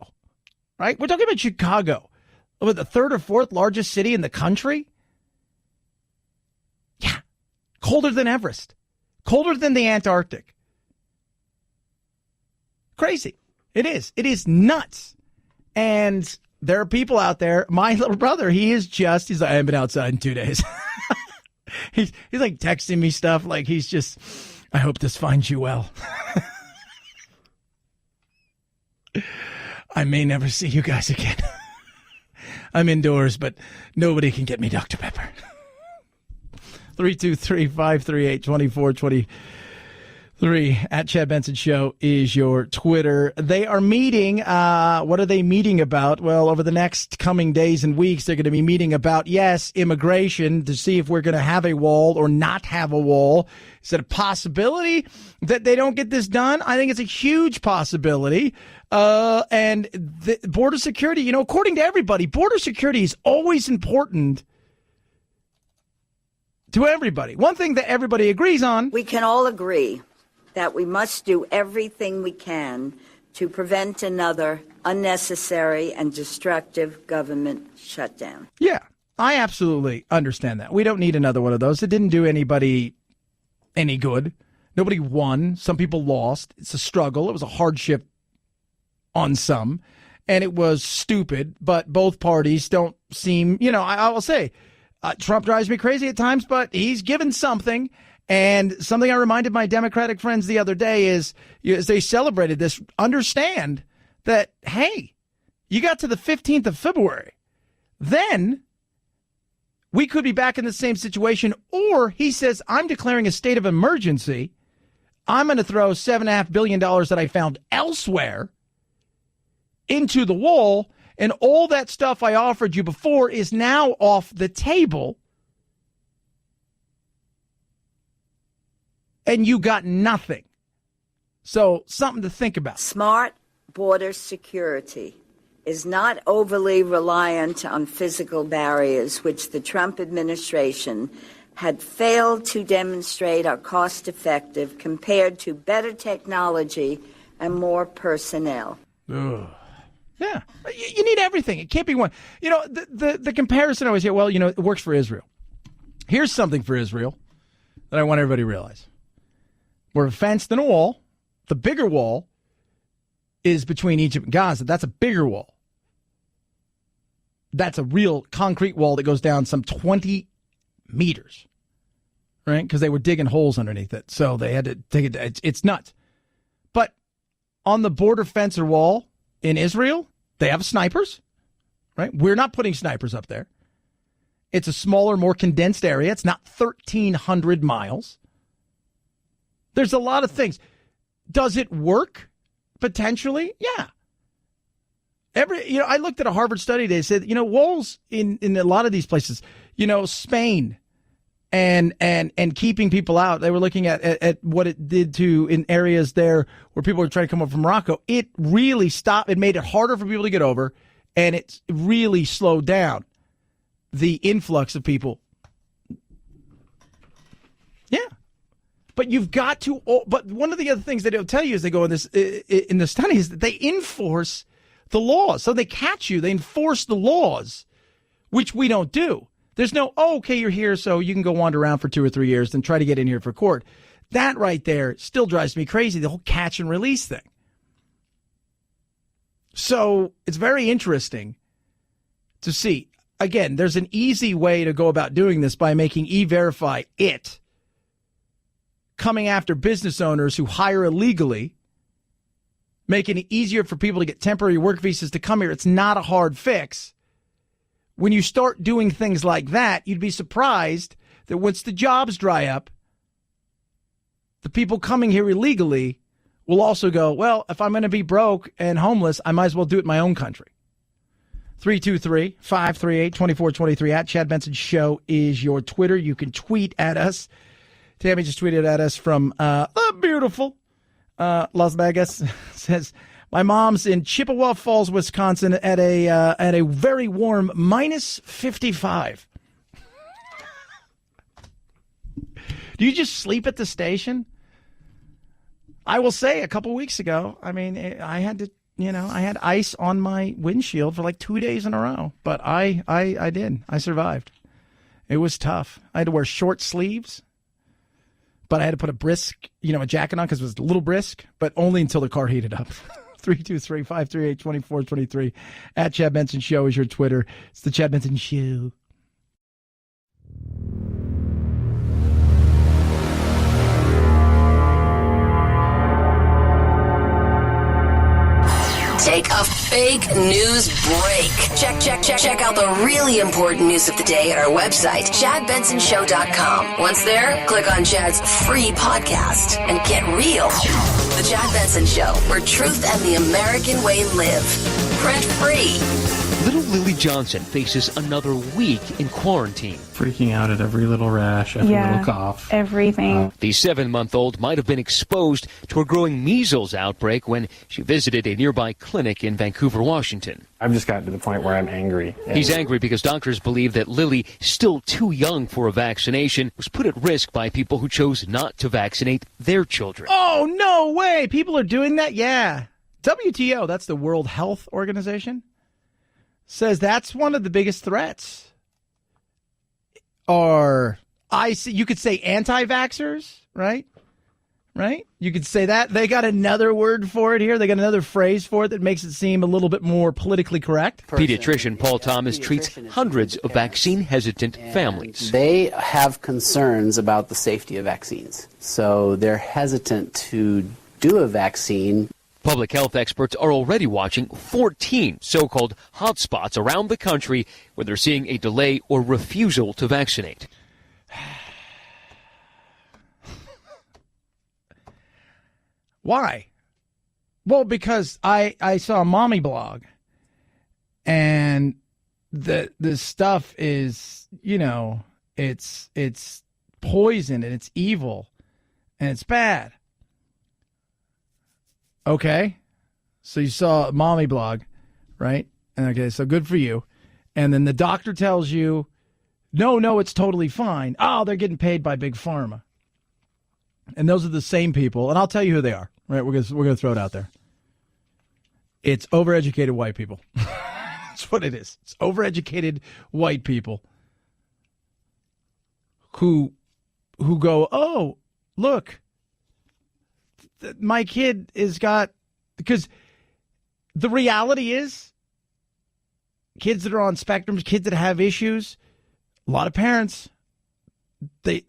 right? We're talking about Chicago, the third or fourth largest city in the country. Yeah. Colder than Everest, colder than the Antarctic. Crazy. It is. It is nuts. And there are people out there. My little brother, he's like, I haven't been outside in 2 days. he's like texting me stuff like he's just, I hope this finds you well. I may never see you guys again. I'm indoors, but nobody can get me Dr. Pepper. 323-538-2423. At Chad Benson Show is your Twitter. They are meeting. What are they meeting about? Well, over the next coming days and weeks, they're going to be meeting about, yes, immigration to see if we're going to have a wall or not have a wall. Is it a possibility that they don't get this done? I think it's a huge possibility. And the border security, according to everybody, border security is always important to everybody. One thing that everybody agrees on. We can all agree that we must do everything we can to prevent another unnecessary and destructive government shutdown. Yeah, I absolutely understand that. We don't need another one of those. It didn't do anybody any good. Nobody won. Some people lost. It's a struggle. It was a hardship on some, and it was stupid, but both parties don't seem, I will say, Trump drives me crazy at times, but he's given something. And something I reminded my Democratic friends the other day is, as they celebrated this, understand that, hey, you got to the 15th of February. Then we could be back in the same situation. Or he says, I'm declaring a state of emergency. I'm going to throw $7.5 billion that I found elsewhere into the wall. And all that stuff I offered you before is now off the table. And you got nothing. So something to think about. Smart border security is not overly reliant on physical barriers, which the Trump administration had failed to demonstrate are cost-effective compared to better technology and more personnel. Ugh. Yeah, you need everything. It can't be one. The comparison I always hear, it works for Israel. Here's something for Israel that I want everybody to realize. We're fenced in a wall. The bigger wall is between Egypt and Gaza. That's a bigger wall. That's a real concrete wall that goes down some 20 meters, right? Because they were digging holes underneath it. So they had to take it. It's nuts. But on the border fence or wall in Israel, they have snipers, right? We're not putting snipers up there. It's a smaller, more condensed area. It's not 1,300 miles. There's a lot of things. Does it work? Potentially? Yeah. I looked at a Harvard study. They said, walls in a lot of these places, Spain and keeping people out. They were looking at what it did in areas there where people were trying to come up from Morocco. It really stopped. It made it harder for people to get over, and it really slowed down the influx of people. Yeah. But you've got to. But one of the other things that they'll tell you as they go in the study is that they enforce the laws. So they catch you. They enforce the laws, which we don't do. There's no, okay, you're here, so you can go wander around for 2 or 3 years and try to get in here for court. That right there still drives me crazy, the whole catch and release thing. So it's very interesting to see. Again, there's an easy way to go about doing this by making E-Verify it. Coming after business owners who hire illegally, making it easier for people to get temporary work visas to come here. It's not a hard fix. When you start doing things like that, you'd be surprised that once the jobs dry up, the people coming here illegally will also go, well, if I'm going to be broke and homeless, I might as well do it in my own country. 323-538-2423 at Chad Benson Show is your Twitter. You can tweet at us. Tammy just tweeted at us from the beautiful Las Vegas. Says, my mom's in Chippewa Falls, Wisconsin at a very warm -55. Do you just sleep at the station? I will say a couple weeks ago, I mean, I had to, I had ice on my windshield for like 2 days in a row, but I did. I survived. It was tough. I had to wear short sleeves. But I had to put a jacket on because it was a little brisk, but only until the car heated up. 323-538-2423 at Chad Benson Show is your Twitter. It's the Chad Benson Show. Take a fake news break. Check out the really important news of the day at our website, ChadBensonShow.com. Once there, click on Chad's free podcast and get real. The Chad Benson Show, where truth and the American way live. Print free. Little Lily Johnson faces another week in quarantine. Freaking out at every little rash, every little cough. Everything. The 7-month-old might have been exposed to a growing measles outbreak when she visited a nearby clinic in Vancouver, Washington. I've just gotten to the point where I'm angry. He's angry because doctors believe that Lily, still too young for a vaccination, was put at risk by people who chose not to vaccinate their children. Oh, no way. People are doing that? Yeah. WTO, that's the World Health Organization, says that's one of the biggest threats are, you could say anti-vaxxers, right? Right? You could say that. They got another word for it here. They got another phrase for it that makes it seem a little bit more politically correct. Pediatrician Paul Thomas treats hundreds of vaccine-hesitant families. They have concerns about the safety of vaccines, so they're hesitant to do a vaccine. Public health experts are already watching 14 so-called hotspots around the country where they're seeing a delay or refusal to vaccinate. Why? Well, because I saw a mommy blog, and the stuff is, it's poison and it's evil and it's bad. Okay, so you saw a mommy blog, right? Okay, so good for you. And then the doctor tells you, no, it's totally fine. Oh, they're getting paid by Big Pharma. And those are the same people, and I'll tell you who they are. Right, we're gonna throw it out there. It's overeducated white people. That's what it is. It's overeducated white people who go, oh, look, my kid is got, because the reality is, kids that are on spectrums, kids that have issues, a lot of parents, I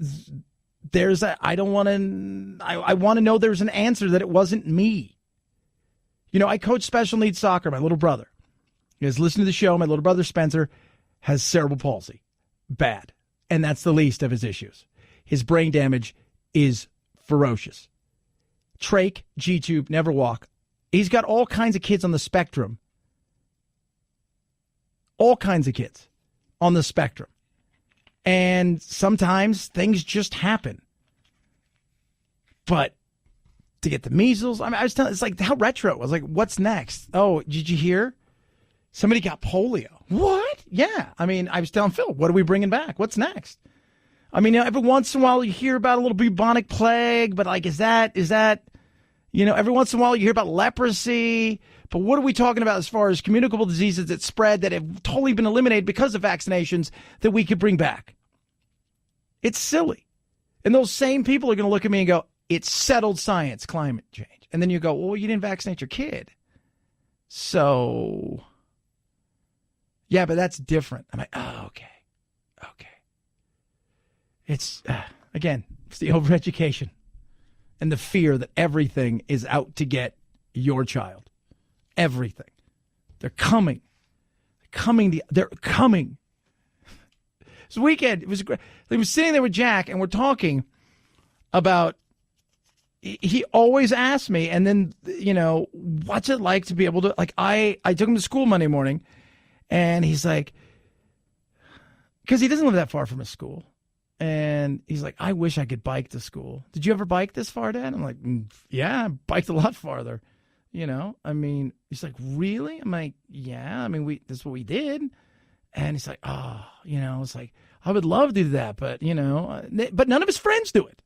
want to know there's an answer that it wasn't me. I coach special needs soccer. My little brother, you guys listen to the show. My little brother Spencer has cerebral palsy, bad, and that's the least of his issues. His brain damage is ferocious. Trach, G-tube, never walk. He's got all kinds of kids on the spectrum. All kinds of kids on the spectrum. And sometimes things just happen. But to get the measles, I was telling, it's like how retro. I was like, what's next? Oh, did you hear? Somebody got polio. What? Yeah. I was telling Phil, what are we bringing back? What's next? Every once in a while you hear about a little bubonic plague, but is that, every once in a while you hear about leprosy. But what are we talking about as far as communicable diseases that spread that have totally been eliminated because of vaccinations that we could bring back? It's silly. And those same people are going to look at me and go, it's settled science, climate change. And then you go, well, you didn't vaccinate your kid. So, yeah, but that's different. I'm like, oh, okay. It's, again, it's the overeducation and the fear that everything is out to get your child. Everything. They're coming. They're coming. This weekend, it was great. They were sitting there with Jack, and we're talking about, he always asks me, and then, what's it like to be able to, I took him to school Monday morning, and he's like, because he doesn't live that far from his school. And he's like, I wish I could bike to school. Did you ever bike this far, Dad? I'm like, yeah, I biked a lot farther. He's like, really? I'm like, yeah, that's what we did. And he's like, oh, it's like, I would love to do that, but, but none of his friends do it.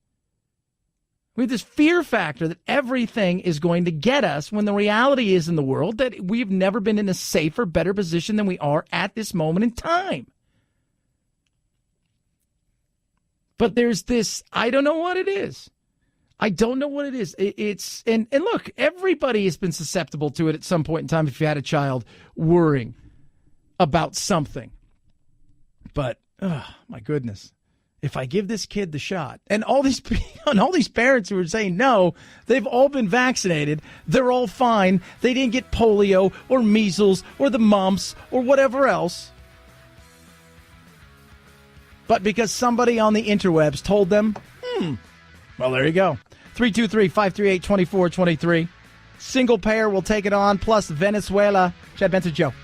We have this fear factor that everything is going to get us, when the reality is in the world that we've never been in a safer, better position than we are at this moment in time. But there's this, I don't know what it is. It's, and look, everybody has been susceptible to it at some point in time if you had a child worrying about something. But, oh, my goodness. If I give this kid the shot, and all these parents who are saying no, they've all been vaccinated, they're all fine, they didn't get polio or measles or the mumps or whatever else. But because somebody on the interwebs told them, well, there you go. 323-538-2423. Single payer will take it on, plus Venezuela. Chad Benson Show.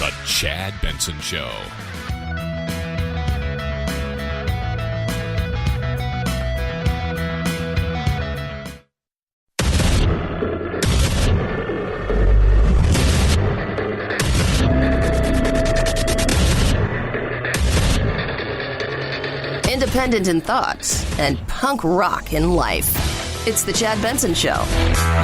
The Chad Benson Show. Independent in thoughts and punk rock in life. It's the Chad Benson Show.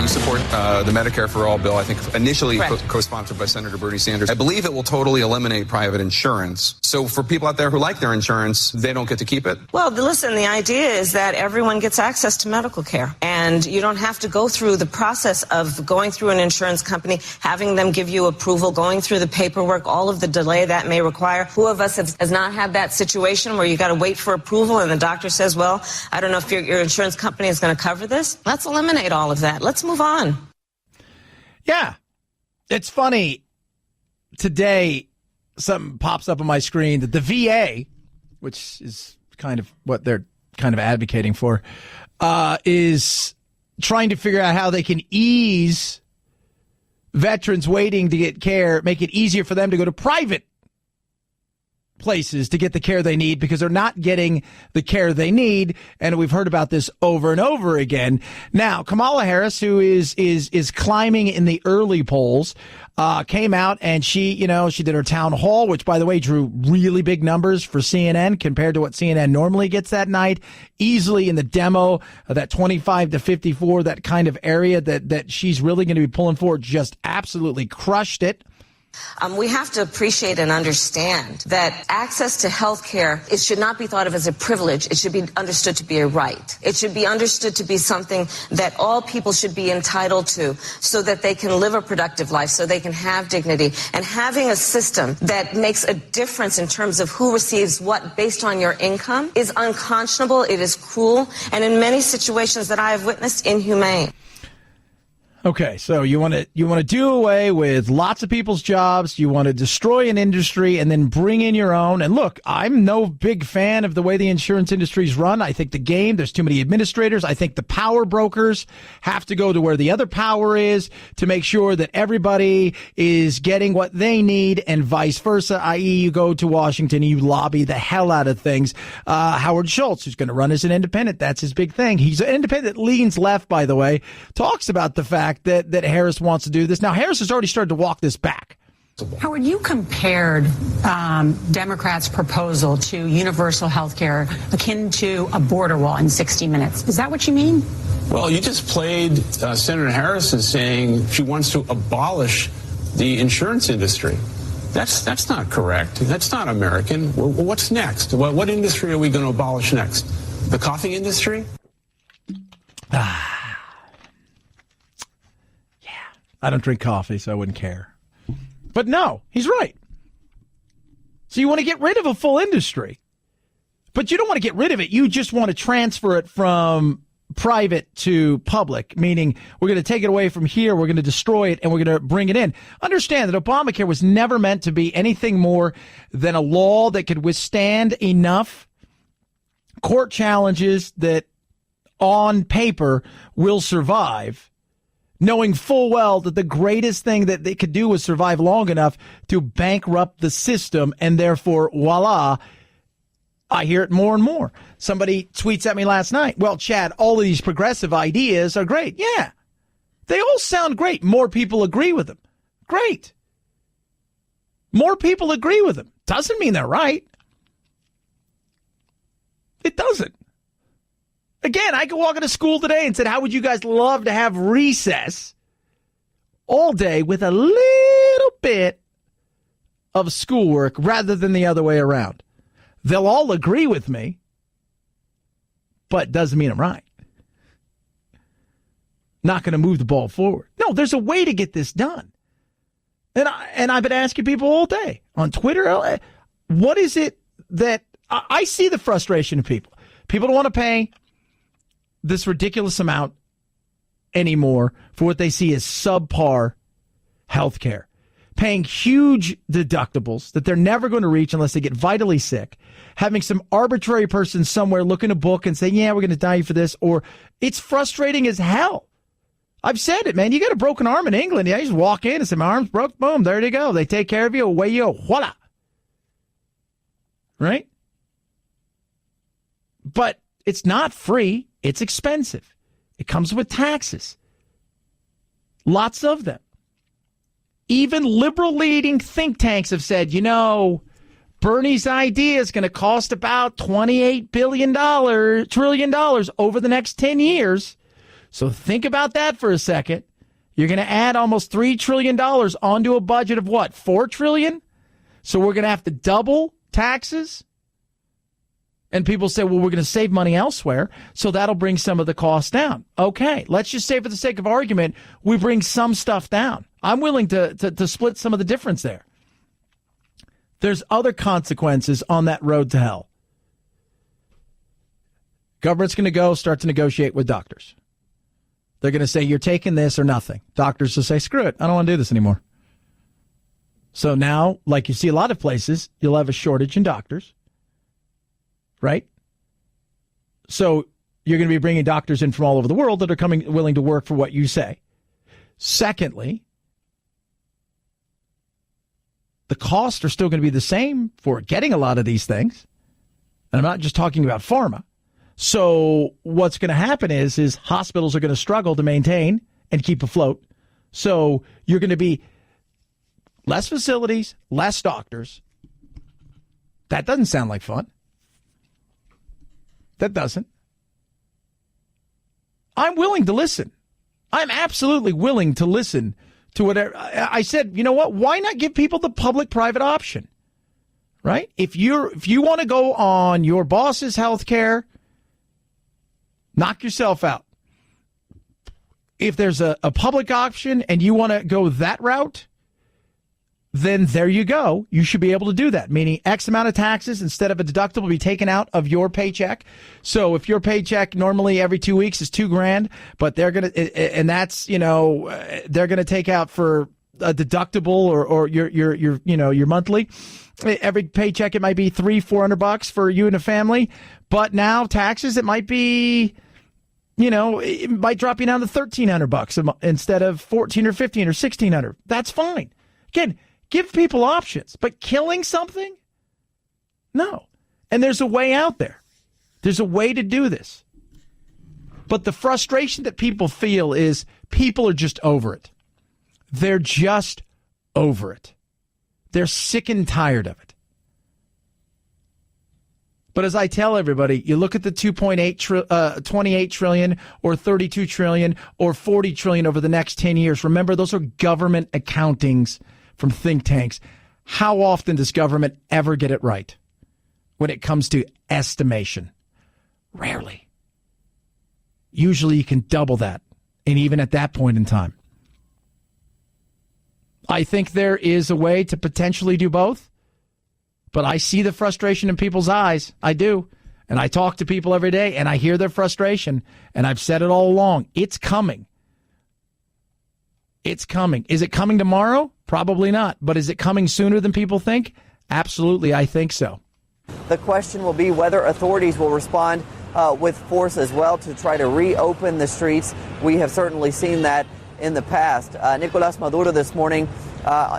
You support the Medicare for All bill, I think initially co-sponsored by Senator Bernie Sanders. I believe it will totally eliminate private insurance. So for people out there who like their insurance, they don't get to keep it? Well, listen, the idea is that everyone gets access to medical care, and you don't have to go through the process of going through an insurance company, having them give you approval, going through the paperwork, all of the delay that may require. Who of us has not had that situation where you got to wait for approval and the doctor says, well, I don't know if your insurance company is going to cover this? Let's eliminate all of that. Let's move on. Yeah. It's funny. Today, something pops up on my screen that the VA, which is kind of what they're kind of advocating for, is trying to figure out how they can ease veterans waiting to get care, make it easier for them to go to private places to get the care they need because they're not getting the care they need. And we've heard about this over and over again. Now, Kamala Harris, who is climbing in the early polls, came out and she did her town hall, which, by the way, drew really big numbers for CNN compared to what CNN normally gets that night. Easily in the demo of that 25 to 54, that kind of area that she's really going to be pulling for, just absolutely crushed it. We have to appreciate and understand that access to health care, it should not be thought of as a privilege. It should be understood to be a right. It should be understood to be something that all people should be entitled to so that they can live a productive life, so they can have dignity. And having a system that makes a difference in terms of who receives what based on your income is unconscionable, it is cruel, and in many situations that I have witnessed, inhumane. Okay, so you want to do away with lots of people's jobs, you want to destroy an industry and then bring in your own. And look, I'm no big fan of the way the insurance industry's run. I think there's too many administrators. I think the power brokers have to go to where the other power is to make sure that everybody is getting what they need and vice versa, i.e. you go to Washington and you lobby the hell out of things. Howard Schultz, who's going to run as an independent, that's his big thing. He's an independent that leans left, by the way, talks about the fact that Harris wants to do this. Now, Harris has already started to walk this back. Howard, you compared Democrats' proposal to universal health care akin to a border wall in 60 Minutes. Is that what you mean? Well, you just played Senator Harris as saying she wants to abolish the insurance industry. That's not correct. That's not American. Well, what's next? What industry are we going to abolish next? The coffee industry? I don't drink coffee, so I wouldn't care. But no, he's right. So you want to get rid of a full industry, but you don't want to get rid of it. You just want to transfer it from private to public, meaning we're going to take it away from here, we're going to destroy it, and we're going to bring it in. Understand that Obamacare was never meant to be anything more than a law that could withstand enough court challenges that on paper will survive, knowing full well that the greatest thing that they could do was survive long enough to bankrupt the system, and therefore, voila, I hear it more and more. Somebody tweets at me last night, well, Chad, all of these progressive ideas are great. Yeah, they all sound great. More people agree with them. Great. More people agree with them. Doesn't mean they're right. It doesn't. Again, I could walk into school today and said, how would you guys love to have recess all day with a little bit of schoolwork rather than the other way around? They'll all agree with me, but doesn't mean I'm right. Not going to move the ball forward. No, there's a way to get this done. And I've been asking people all day on Twitter, what is it that I see the frustration of people? People don't want to pay this ridiculous amount anymore for what they see as subpar health care, paying huge deductibles that they're never going to reach unless they get vitally sick, having some arbitrary person somewhere look in a book and say, yeah, we're going to die for this, or it's frustrating as hell. I've said it, man. You got a broken arm in England. Yeah, you just walk in and say, my arm's broke. Boom, there you go. They take care of you. Away you go. Voila. Right? But it's not free. It's expensive. It comes with taxes. Lots of them. Even liberal-leading think tanks have said, Bernie's idea is going to cost about $28 trillion over the next 10 years. So think about that for a second. You're going to add almost $3 trillion onto a budget of what, $4 trillion? So we're going to have to double taxes? And people say, well, we're going to save money elsewhere, so that'll bring some of the costs down. Okay, let's just say for the sake of argument, we bring some stuff down. I'm willing to split some of the difference there. There's other consequences on that road to hell. Government's going to start to negotiate with doctors. They're going to say, you're taking this or nothing. Doctors will say, screw it, I don't want to do this anymore. So now, like you see a lot of places, you'll have a shortage in doctors. Right? So you're going to be bringing doctors in from all over the world that are willing to work for what you say. Secondly, the costs are still going to be the same for getting a lot of these things. And I'm not just talking about pharma. So what's going to happen is hospitals are going to struggle to maintain and keep afloat. So you're going to be less facilities, less doctors. That doesn't sound like fun. That doesn't. I'm willing to listen. I'm absolutely willing to listen to whatever. I said, you know what? Why not give people the public-private option? Right? If you want to go on your boss's health care, knock yourself out. If there's a public option and you want to go that route, then there you go. You should be able to do that, meaning X amount of taxes instead of a deductible be taken out of your paycheck. So if your paycheck normally every 2 weeks is $2,000, but they're going to, and that's, they're going to take out for a deductible or your monthly. Every paycheck, it might be $300-$400 for you and a family. But now taxes, it might be, it might drop you down to $1,300 instead of $1,400 or $1,500 or $1,600. That's fine. Again, give people options, but killing something? No. And there's a way out there. There's a way to do this. But the frustration that people feel is people are just over it. They're just over it. They're sick and tired of it. But as I tell everybody, you look at the 28 trillion or 32 trillion or 40 trillion over the next 10 years. Remember, those are government accountings from think tanks. How often does government ever get it right when it comes to estimation? Rarely. Usually you can double that, and even at that point in time. I think there is a way to potentially do both, but I see the frustration in people's eyes. I do. And I talk to people every day, and I hear their frustration, and I've said it all along. It's coming. It's coming. Is it coming tomorrow? Probably not. But is it coming sooner than people think? Absolutely, I think so. The question will be whether authorities will respond with force as well to try to reopen the streets. We have certainly seen that in the past. Nicolas Maduro this morning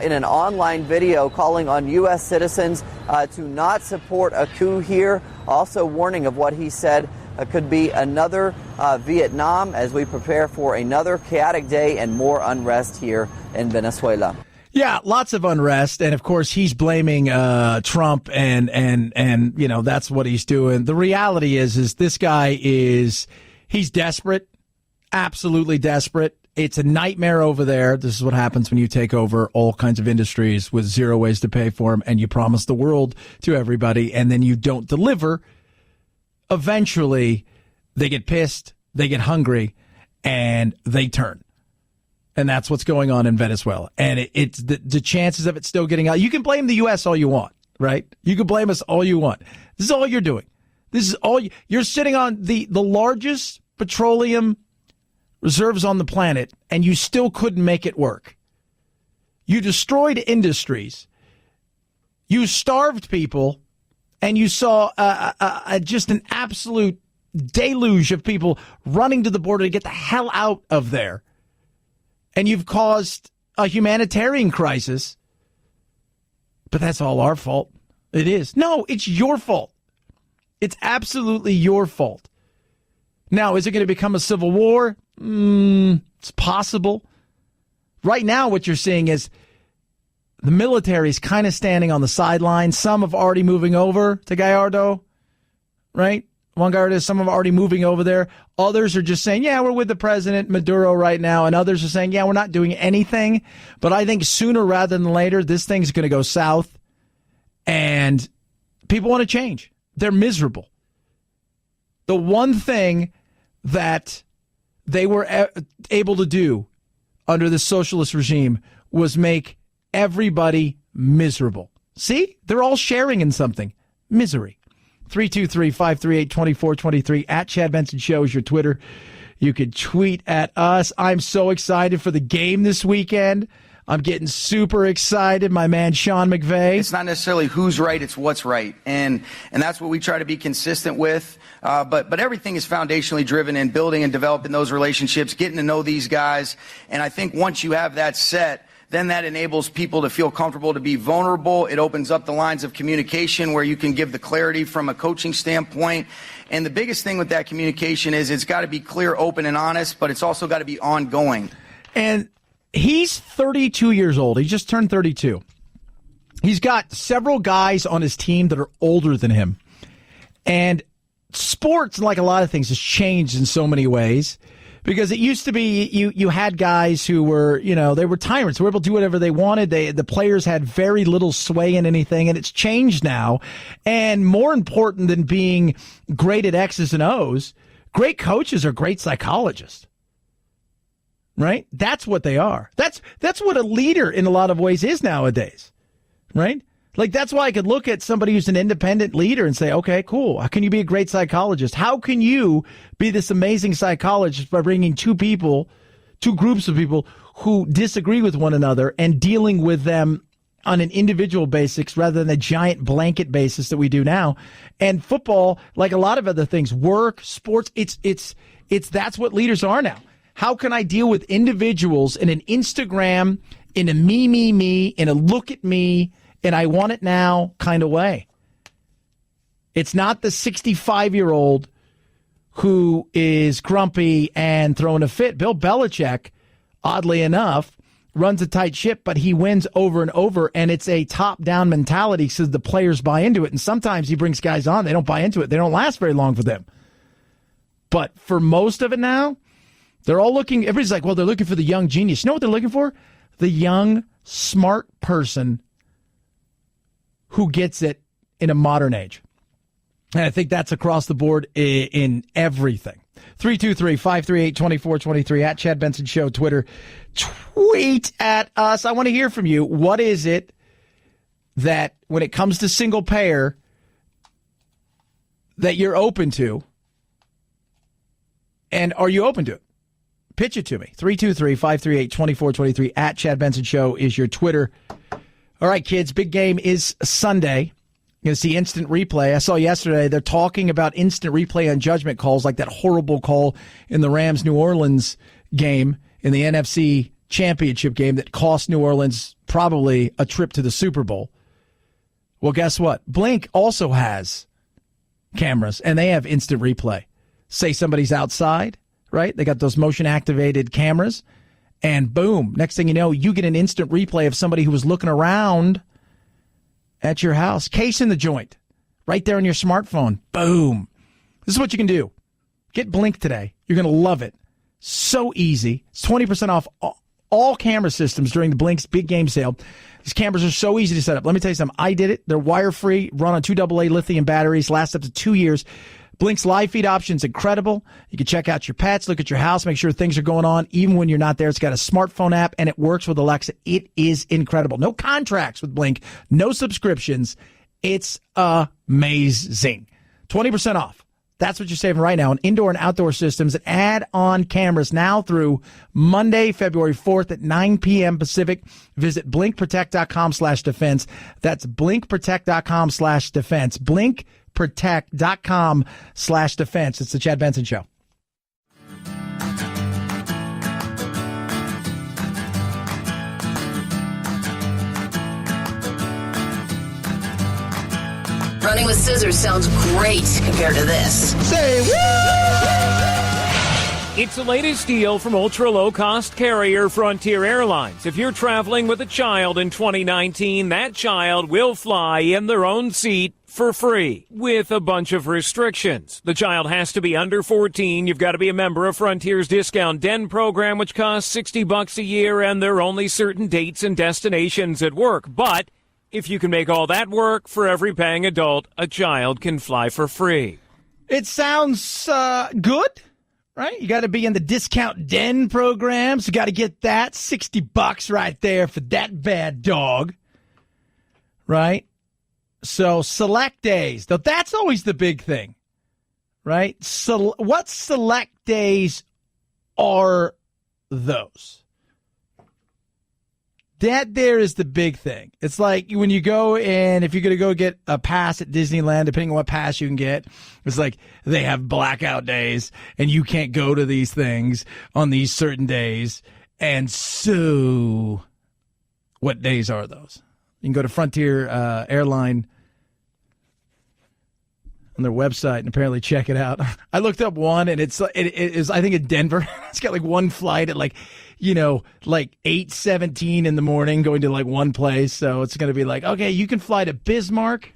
in an online video calling on U.S. citizens to not support a coup here, also warning of what he said could be another Vietnam as we prepare for another chaotic day and more unrest here in Venezuela. Yeah, lots of unrest, and of course he's blaming Trump, and that's what he's doing. The reality is this guy he's desperate, absolutely desperate. It's a nightmare over there. This is what happens when you take over all kinds of industries with zero ways to pay for them, and you promise the world to everybody, and then you don't deliver. Eventually, they get pissed, they get hungry, and they turn. And that's what's going on in Venezuela. And it's the chances of it still getting out. You can blame the U.S. all you want, right? You can blame us all you want. This is all you're doing. This is all you're sitting on the largest petroleum reserves on the planet, and you still couldn't make it work. You destroyed industries. You starved people, and you saw just an absolute deluge of people running to the border to get the hell out of there. And you've caused a humanitarian crisis, but that's all our fault. It is. No, it's your fault. It's absolutely your fault. Now, is it going to become a civil war? It's possible. Right now, what you're seeing is the military is kind of standing on the sidelines. Some have already moving over to Gallardo, right? One guy is some of them already moving over there. Others are just saying, yeah, we're with the president, Maduro, right now. And others are saying, yeah, we're not doing anything. But I think sooner rather than later, this thing's going to go south. And people want to change. They're miserable. The one thing that they were able to do under the socialist regime was make everybody miserable. See? They're all sharing in something. Misery. 323-538-2423 at Chad Benson Show is your Twitter. You can tweet at us. I'm so excited for the game this weekend. I'm getting super excited. My man, Sean McVay. It's not necessarily who's right, it's what's right. And that's what we try to be consistent with. But everything is foundationally driven in building and developing those relationships, getting to know these guys. And I think once you have that set, then that enables people to feel comfortable to be vulnerable. It opens up the lines of communication where you can give the clarity from a coaching standpoint. And the biggest thing with that communication is it's got to be clear, open, and honest, but it's also got to be ongoing. And he's 32 years old. He just turned 32. He's got several guys on his team that are older than him. And sports, like a lot of things, has changed in so many ways. Because it used to be you had guys who were, they were tyrants. They were able to do whatever they wanted. The players had very little sway in anything, and it's changed now. And more important than being great at X's and O's, great coaches are great psychologists. Right? That's what they are. That's what a leader in a lot of ways is nowadays. Right? Like, that's why I could look at somebody who's an independent leader and say, okay, cool. How can you be a great psychologist? How can you be this amazing psychologist by bringing two groups of people who disagree with one another and dealing with them on an individual basis rather than a giant blanket basis that we do now? And football, like a lot of other things, work, sports, that's what leaders are now. How can I deal with individuals in an Instagram, in a me, in a look at me, and I want it now kind of way? It's not the 65-year-old who is grumpy and throwing a fit. Bill Belichick, oddly enough, runs a tight ship, but he wins over and over, and it's a top-down mentality so the players buy into it. And sometimes he brings guys on, they don't buy into it. They don't last very long for them. But for most of it now, they're all looking, everybody's like, well, they're looking for the young genius. You know what they're looking for? The young, smart person who gets it in a modern age. And I think that's across the board in everything. 323-538-2423 at Chad Benson Show, Twitter. Tweet at us. I want to hear from you. What is it that, when it comes to single payer, that you're open to? And are you open to it? Pitch it to me. 323-538-2423 at Chad Benson Show is your Twitter. All right, kids, big game is Sunday. You're going to see instant replay. I saw yesterday they're talking about instant replay on judgment calls, like that horrible call in the Rams-New Orleans game in the NFC Championship game that cost New Orleans probably a trip to the Super Bowl. Well, guess what? Blink also has cameras, and they have instant replay. Say somebody's outside, right? They got those motion-activated cameras. And boom, next thing you know, you get an instant replay of somebody who was looking around at your house. Case in the joint, right there on your smartphone. Boom. This is what you can do. Get Blink today. You're going to love it. So easy. It's 20% off all camera systems during the Blink's big game sale. These cameras are so easy to set up. Let me tell you something. I did it. They're wire-free, run on 2 AA lithium batteries, last up to 2 years. Blink's live feed option is incredible. You can check out your pets, look at your house, make sure things are going on even when you're not there. It's got a smartphone app, and it works with Alexa. It is incredible. No contracts with Blink, no subscriptions. It's amazing. 20% off. That's what you're saving right now on indoor and outdoor systems and add-on cameras now through Monday, February 4th at 9 p.m. Pacific. Visit blinkprotect.com/defense. That's blinkprotect.com/defense. Blinkprotect.com/defense. It's the Chad Benson Show. Running with scissors sounds great compared to this. Say woo! It's the latest deal from ultra-low-cost carrier Frontier Airlines. If you're traveling with a child in 2019, that child will fly in their own seat for free with a bunch of restrictions. The child has to be under 14. You've got to be a member of Frontier's Discount Den program, which costs $60 a year, and there are only certain dates and destinations at work. But if you can make all that work, for every paying adult, a child can fly for free. It sounds good. Right? You got to be in the Discount Den program, so you got to get that $60 right there for that bad dog. Right? So select days. Now, that's always the big thing. Right? So what select days are those? That there is the big thing. It's like when you go in, if you're going to go get a pass at Disneyland, depending on what pass you can get, it's like they have blackout days and you can't go to these things on these certain days. And so what days are those? You can go to Frontier Airline on their website and apparently check it out. I looked up one and it is, I think, in Denver. It's got like one flight at like 8:17 in the morning going to like one place. So it's going to be like, okay, you can fly to Bismarck.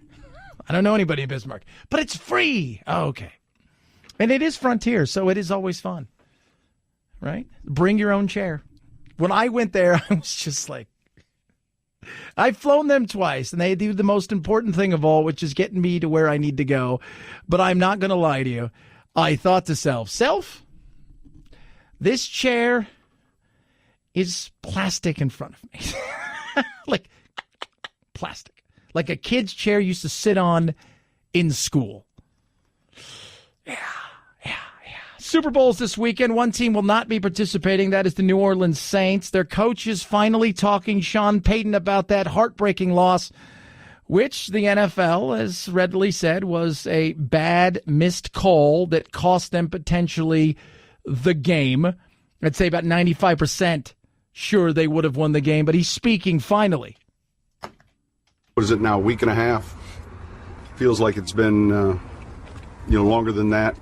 I don't know anybody in Bismarck, but it's free. Oh, okay. And it is Frontier, so it is always fun, right? Bring your own chair. When I went there, I was just like, I've flown them twice, and they do the most important thing of all, which is getting me to where I need to go. But I'm not going to lie to you. I thought to self, this chair is plastic in front of me. Like plastic. Like a kid's chair used to sit on in school. Yeah. Super Bowls this weekend. One team will not be participating. That is the New Orleans Saints. Their coach is finally talking Sean Payton about that heartbreaking loss, which the NFL has readily said was a bad missed call that cost them potentially the game. I'd say about 95% sure they would have won the game, but he's speaking finally. What is it now, a week and a half? Feels like it's been, longer than that.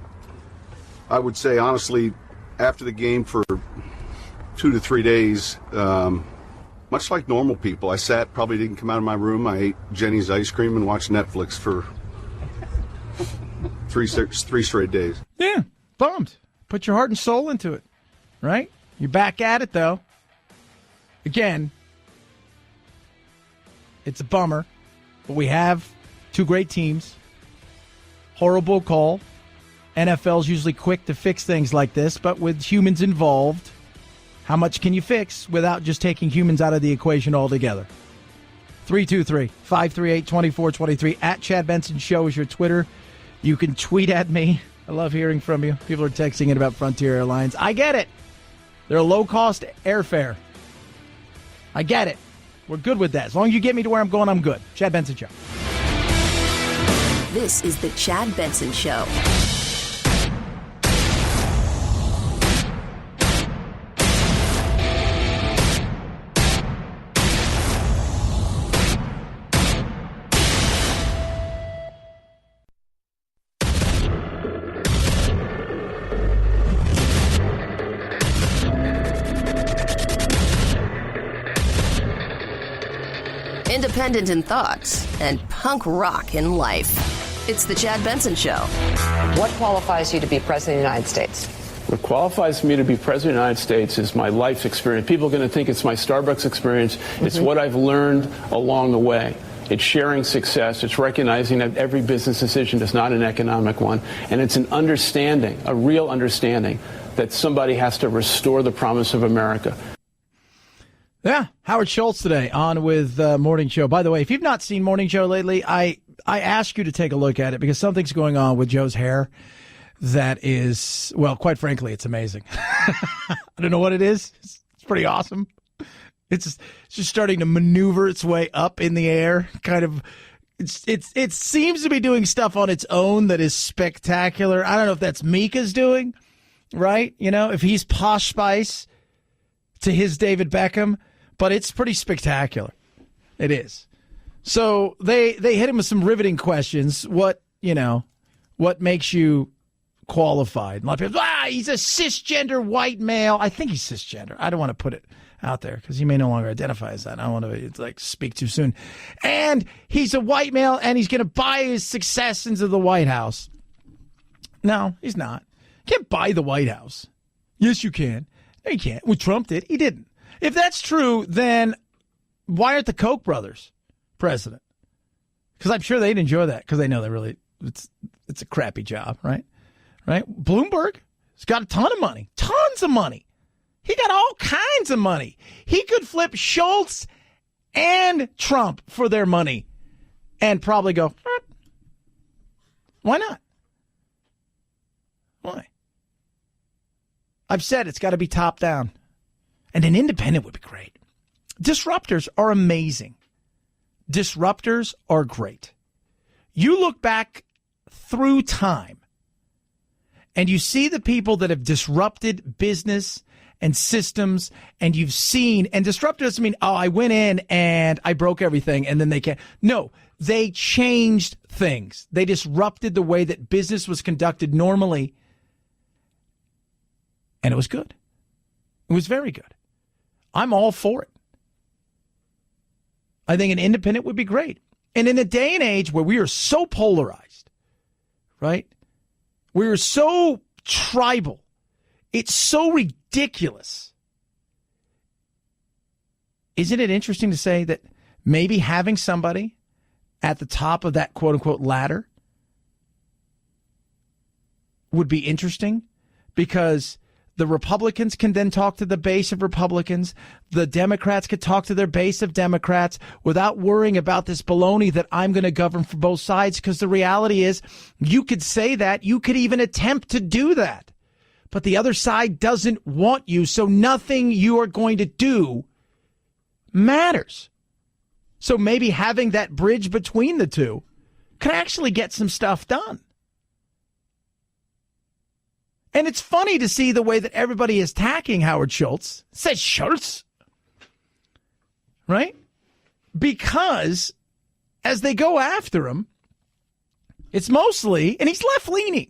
I would say, honestly, after the game for 2 to 3 days, much like normal people, I sat, probably didn't come out of my room. I ate Jenny's ice cream and watched Netflix for three straight days. Yeah, bummed. Put your heart and soul into it, right? You're back at it, though. Again, it's a bummer, but we have two great teams. Horrible call. NFL's usually quick to fix things like this, but with humans involved, how much can you fix without just taking humans out of the equation altogether? 323-538-2423. At Chad Benson Show is your Twitter. You can tweet at me. I love hearing from you. People are texting in about Frontier Airlines. I get it. They're a low-cost airfare. I get it. We're good with that. As long as you get me to where I'm going, I'm good. Chad Benson Show. This is the Chad Benson Show. Independent in thoughts and punk rock in life. It's the Chad Benson Show. What qualifies you to be president of the United States? What qualifies me to be president of the United States is my life experience. People are going to think it's my Starbucks experience. It's what I've learned along the way. It's sharing success. It's recognizing that every business decision is not an economic one. And it's an understanding, a real understanding, that somebody has to restore the promise of America. Yeah, Howard Schultz today on with Morning Show. By the way, if you've not seen Morning Show lately, I ask you to take a look at it because something's going on with Joe's hair that is, well, quite frankly, it's amazing. I don't know what it is. It's pretty awesome. It's just starting to maneuver its way up in the air. Kind of, it seems to be doing stuff on its own that is spectacular. I don't know if that's Mika's doing, right? You know, if he's Posh Spice to his David Beckham. But it's pretty spectacular. It is. So they hit him with some riveting questions. What makes you qualified? A lot of people, he's a cisgender white male. I think he's cisgender. I don't want to put it out there because he may no longer identify as that. I don't want to speak too soon. And he's a white male, and he's going to buy his success into the White House. No, he's not. You can't buy the White House. Yes, you can. No, you can't. Well, Trump did. He didn't. If that's true, then why aren't the Koch brothers president? Because I'm sure they'd enjoy that because they know they really it's a crappy job, right? Right? Bloomberg has got a ton of money, tons of money. He got all kinds of money. He could flip Shultz and Trump for their money and probably go, why not? Why? I've said it's got to be top down. And an independent would be great. Disruptors are amazing. Disruptors are great. You look back through time and you see the people that have disrupted business and systems, and you've seen, and disruptor doesn't mean, oh, I went in and I broke everything and then they can't. No, they changed things. They disrupted the way that business was conducted normally, and it was good. It was very good. I'm all for it. I think an independent would be great. And in a day and age where we are so polarized, right? We are so tribal. It's so ridiculous. Isn't it interesting to say that maybe having somebody at the top of that quote-unquote ladder would be interesting? Because the Republicans can then talk to the base of Republicans. The Democrats could talk to their base of Democrats without worrying about this baloney that I'm going to govern for both sides. Because the reality is, you could say that. You could even attempt to do that. But the other side doesn't want you, so nothing you are going to do matters. So maybe having that bridge between the two could actually get some stuff done. And it's funny to see the way that everybody is attacking Howard Schultz. It says Schultz. Right? Because as they go after him, it's mostly, and he's left-leaning.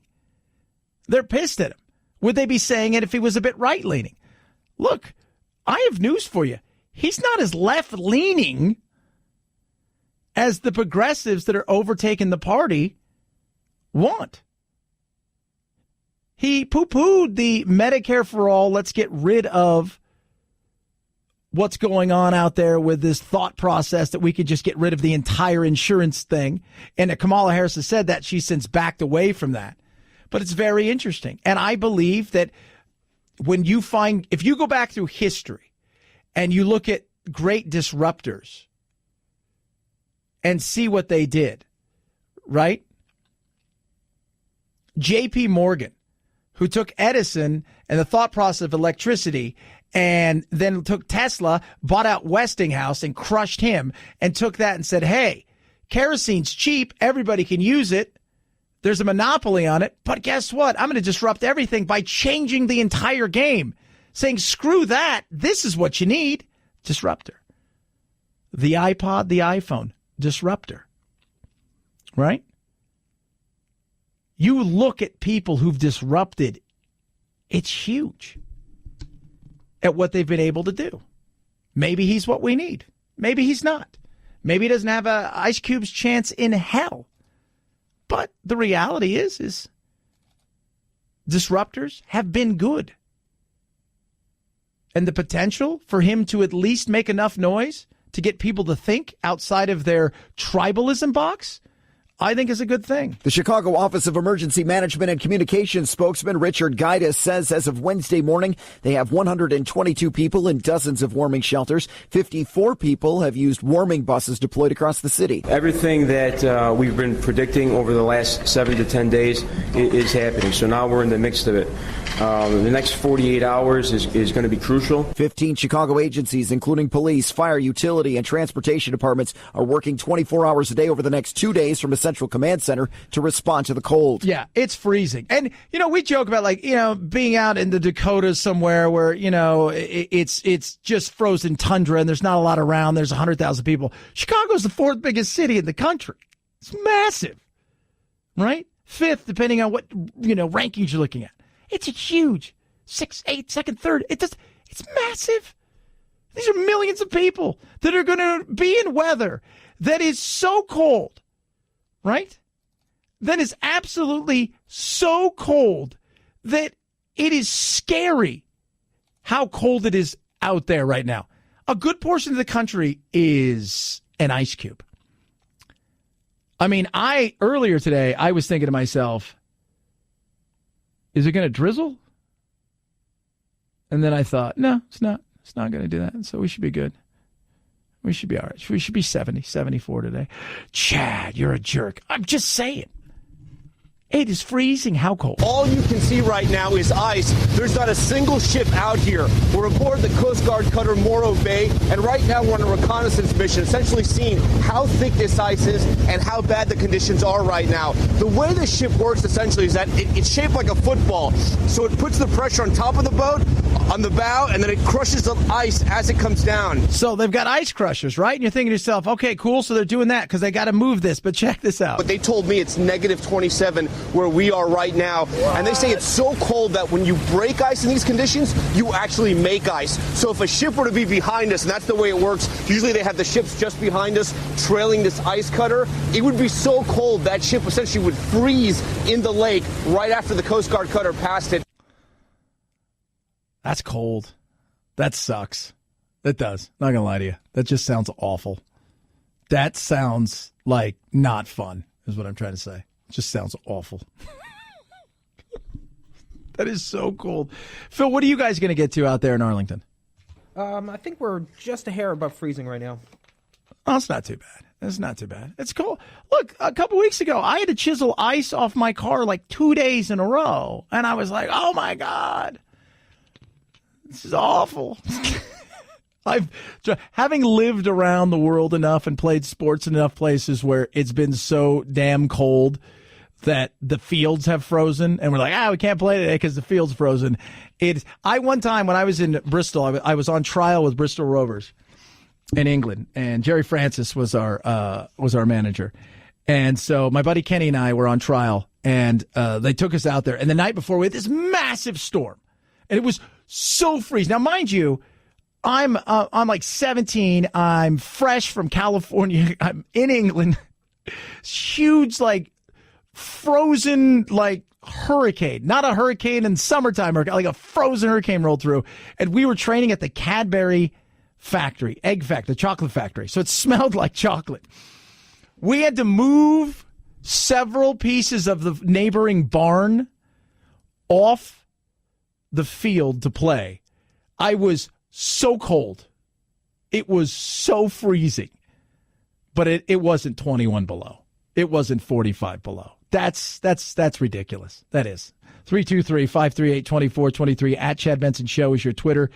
They're pissed at him. Would they be saying it if he was a bit right-leaning? Look, I have news for you. He's not as left-leaning as the progressives that are overtaking the party want. He poo-pooed the Medicare for all, let's get rid of what's going on out there with this thought process that we could just get rid of the entire insurance thing. And Kamala Harris has said that. She's since backed away from that. But it's very interesting. And I believe that when you find, if you go back through history and you look at great disruptors and see what they did, right? J.P. Morgan, who took Edison and the thought process of electricity and then took Tesla, bought out Westinghouse and crushed him and took that and said, hey, kerosene's cheap. Everybody can use it. There's a monopoly on it. But guess what? I'm going to disrupt everything by changing the entire game, saying, screw that. This is what you need. Disruptor. The iPod, the iPhone, disruptor. Right? You look at people who've disrupted, it's huge at what they've been able to do. Maybe he's what we need. Maybe he's not. Maybe he doesn't have a Ice Cube's chance in hell. But the reality is disruptors have been good. And the potential for him to at least make enough noise to get people to think outside of their tribalism box, I think is a good thing. The Chicago Office of Emergency Management and Communications spokesman Richard Gaitis says as of Wednesday morning, they have 122 people in dozens of warming shelters. 54 people have used warming buses deployed across the city. Everything that we've been predicting over the last 7 to 10 days is happening. So now we're in the midst of it. The next 48 hours is going to be crucial. 15 Chicago agencies, including police, fire, utility, and transportation departments, are working 24 hours a day over the next 2 days from a central command center to respond to the cold. Yeah, it's freezing. And, we joke about, being out in the Dakotas somewhere where, it's just frozen tundra and therethere's not a lot around. There's 100,000 people. Chicago's the fourth biggest city in the country. It's massive, right? Fifth, depending on what, rankings you're looking at. It's a huge 6, 8 second, third. It's massive. These are millions of people that are going to be in weather that is so cold, right? That is absolutely so cold that it is scary how cold it is out there right now. A good portion of the country is an ice cube. I mean, earlier today, I was thinking to myself, is it going to drizzle? And then I thought, no, it's not. It's not going to do that. So we should be good. We should be all right. We should be 70, 74 today. Chad, you're a jerk. I'm just saying. It is freezing. How cold? All you can see right now is ice. There's not a single ship out here. We're aboard the Coast Guard cutter Morro Bay, and right now we're on a reconnaissance mission, essentially seeing how thick this ice is and how bad the conditions are right now. The way this ship works essentially is that it's shaped like a football, so it puts the pressure on top of the boat, on the bow, and then it crushes the ice as it comes down. So they've got ice crushers, right? And you're thinking to yourself, okay, cool, so they're doing that because they got to move this, but check this out. But they told me it's negative 27 where we are right now, and they say it's so cold that when you break ice in these conditions, you actually make ice. So if a ship were to be behind us, and that's the way it works, usually they have the ships just behind us trailing this ice cutter, it would be so cold that ship essentially would freeze in the lake right after the Coast Guard cutter passed it. That's cold. That sucks. It does. Not gonna lie to you. That just sounds awful. That sounds like not fun, is what I'm trying to say. It just sounds awful. That is so cold. Phil, what are you guys going to get to out there in Arlington? I think we're just a hair above freezing right now. Oh, it's not too bad. It's not too bad. It's cold. Look, a couple weeks ago, I had to chisel ice off my car like 2 days in a row. And I was like, oh, my God. This is awful. Having lived around the world enough and played sports in enough places where it's been so damn cold that the fields have frozen and we're like, we can't play today because the field's frozen. One time when I was in Bristol, I was on trial with Bristol Rovers in England, and Jerry Francis was our manager. And so my buddy Kenny and I were on trial, and they took us out there. And the night before, we had this massive storm, and it was so freezing. Now, mind you, I'm like 17. I'm fresh from California. I'm in England. Huge, like frozen, like hurricane. Not a hurricane in summertime, like a frozen hurricane rolled through. And we were training at the Cadbury factory, egg factory, the chocolate factory. So it smelled like chocolate. We had to move several pieces of the neighboring barn off the field to play. I was so cold. It was so freezing. But it wasn't 21 below. It wasn't 45 below. That's ridiculous. That is. 323-538-2423 at Chad Benson Show is your Twitter.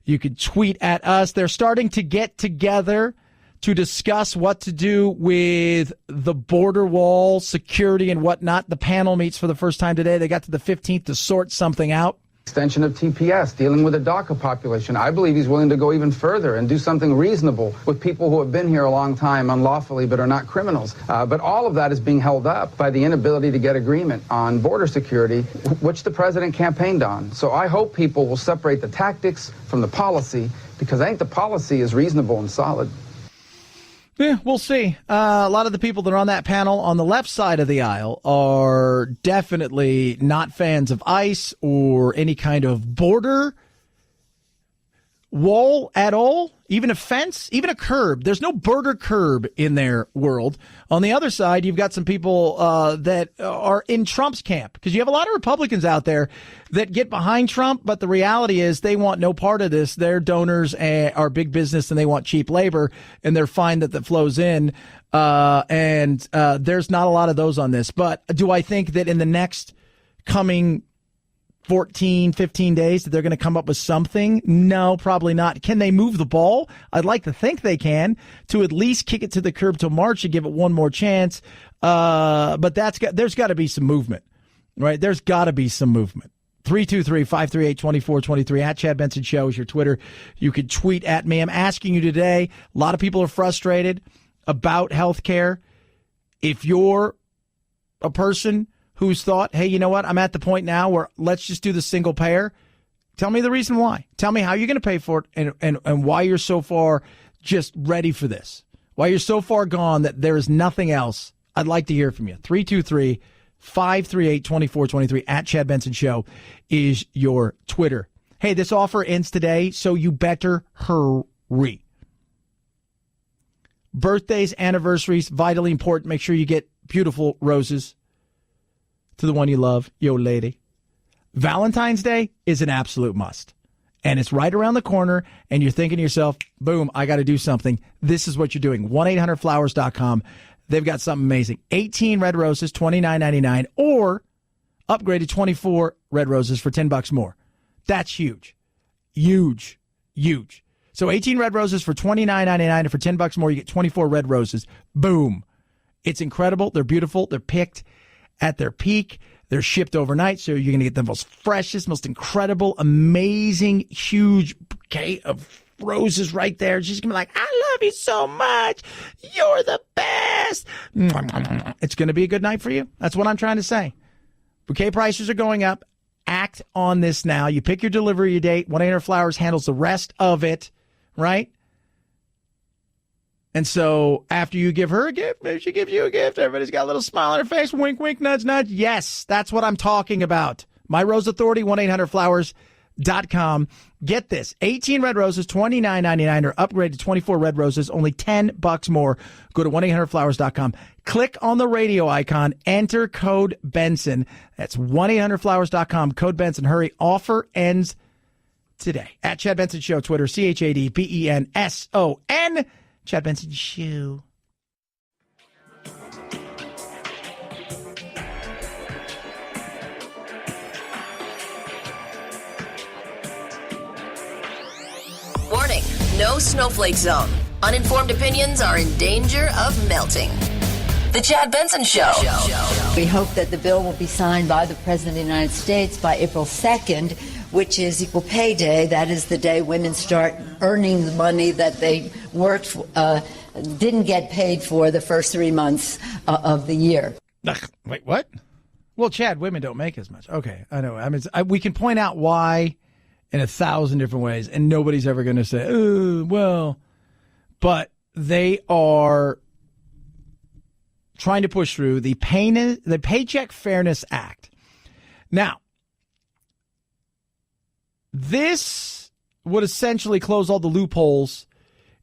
You can tweet at us. They're starting to get together to discuss what to do with the border wall, security, and whatnot. The panel meets for the first time today. They got to the 15th to sort something out. Extension of TPS, dealing with the DACA population. I believe he's willing to go even further and do something reasonable with people who have been here a long time unlawfully but are not criminals. But all of that is being held up by the inability to get agreement on border security, which the president campaigned on. So I hope people will separate the tactics from the policy, because I think the policy is reasonable and solid. Yeah, we'll see. A lot of the people that are on that panel on the left side of the aisle are definitely not fans of ICE or any kind of border wall at all, even a fence, even a curb. There's no border curb in their world. On the other side, you've got some people that are in Trump's camp, because you have a lot of Republicans out there that get behind Trump, but the reality is they want no part of this. Their donors are big business, and they want cheap labor, and they're fine that flows in. And there's not a lot of those on this. But do I think that in the next coming 14, 15 days that they're going to come up with something? No, probably not. Can they move the ball? I'd like to think they can, to at least kick it to the curb till March and give it one more chance. But there's got to be some movement, right? There's got to be some movement. 323-538-2423 at Chad Benson Show is your Twitter. You can tweet at me. I'm asking you today, a lot of people are frustrated about health care. If you're a person who's thought, hey, you know what? I'm at the point now where let's just do the single payer. Tell me the reason why. Tell me how you're going to pay for it and why you're so far just ready for this. Why you're so far gone that there is nothing else. I'd like to hear from you. 323-538-2423 at Chad Benson Show is your Twitter. Hey, this offer ends today, so you better hurry. Birthdays, anniversaries, vitally important. Make sure you get beautiful roses to the one you love, yo lady. Valentine's Day is an absolute must. And it's right around the corner, and you're thinking to yourself, boom, I got to do something. This is what you're doing. 1-800-Flowers.com. They've got something amazing. 18 red roses, $29.99, or upgrade to 24 red roses for $10 more. That's huge. Huge. Huge. So 18 red roses for $29.99, and for $10 more, you get 24 red roses. Boom. It's incredible. They're beautiful. They're picked at their peak. They're shipped overnight, so you're going to get the most freshest, most incredible, amazing, huge bouquet of roses right there. She's going to be like, I love you so much. You're the best. It's going to be a good night for you. That's what I'm trying to say. Bouquet prices are going up. Act on this now. You pick your delivery date. 1-800-Flowers handles the rest of it, right? And so after you give her a gift, maybe she gives you a gift. Everybody's got a little smile on her face. Wink, wink, nudge, nudge. Yes, that's what I'm talking about. My Rose Authority, 1-800-Flowers.com. Get this. 18 red roses, $29.99, or upgrade to 24 red roses, only $10 more. Go to 1-800-Flowers.com. Click on the radio icon. Enter code Benson. That's 1-800-Flowers.com. Code Benson. Hurry. Offer ends today. At Chad Benson Show, Twitter, ChadBenson. Chad Benson Show. Warning, no snowflake zone. Uninformed opinions are in danger of melting. The Chad Benson Show. We hope that the bill will be signed by the President of the United States by April 2nd, which is Equal Pay Day. That is the day women start earning the money that they worked, didn't get paid for the first 3 months of the year. Wait, what? Well, Chad, women don't make as much. Okay, I know. I mean, we can point out why in 1,000 different ways, and nobody's ever going to say, well, but they are trying to push through the Paycheck Fairness Act. Now, this would essentially close all the loopholes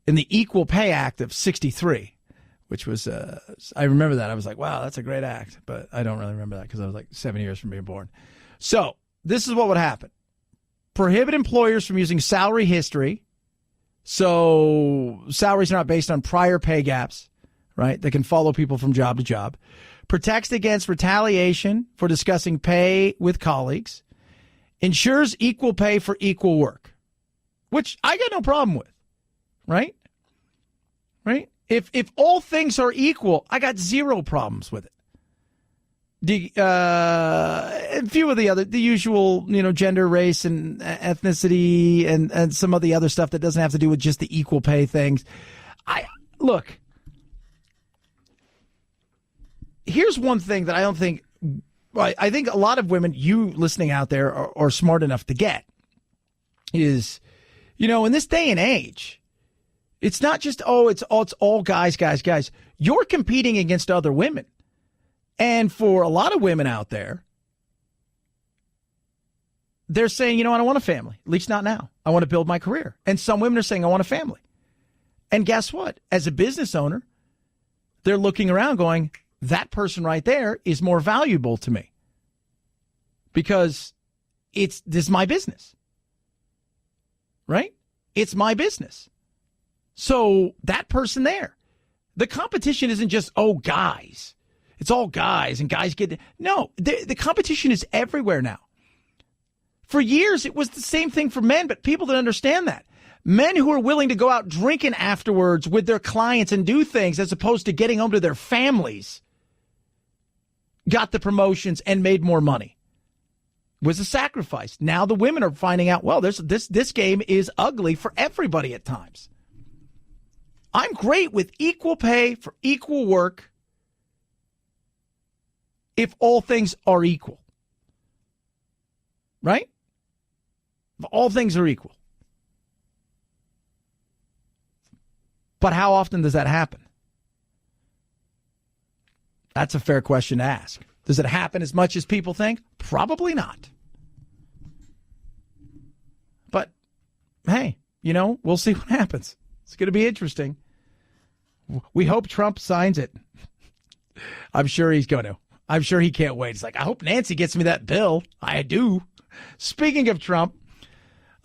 in the Equal Pay Act of 1963, which was, I remember that. I was like, wow, that's a great act. But I don't really remember that because I was like 7 years from being born. So this is what would happen. Prohibit employers from using salary history. So salaries are not based on prior pay gaps, right? They can follow people from job to job. Protects against retaliation for discussing pay with colleagues. Ensures equal pay for equal work, which I got no problem with, right? Right? If all things are equal, I got zero problems with it. A few of the usual, gender, race, and ethnicity, and some of the other stuff that doesn't have to do with just the equal pay things. Look, here's one thing that I don't think. I think a lot of women, you listening out there, are smart enough to get is, in this day and age, it's not just, it's all guys. You're competing against other women. And for a lot of women out there, they're saying, I don't want a family, at least not now. I want to build my career. And some women are saying, I want a family. And guess what? As a business owner, they're looking around going, that person right there is more valuable to me because this is my business, right? It's my business. So that person there, the competition isn't just, guys. It's all guys and guys get, no, the competition is everywhere now. For years, it was the same thing for men, but people didn't understand that. Men who are willing to go out drinking afterwards with their clients and do things as opposed to getting home to their families got the promotions and made more money. It was a sacrifice. Now the women are finding out, well, this game is ugly for everybody at times. I'm great with equal pay for equal work. if all things are equal. Right? If all things are equal. But how often does that happen? That's a fair question to ask. Does it happen as much as people think? Probably not. But, hey, we'll see what happens. It's going to be interesting. We hope Trump signs it. I'm sure he's going to. I'm sure he can't wait. He's like, I hope Nancy gets me that bill. I do. Speaking of Trump,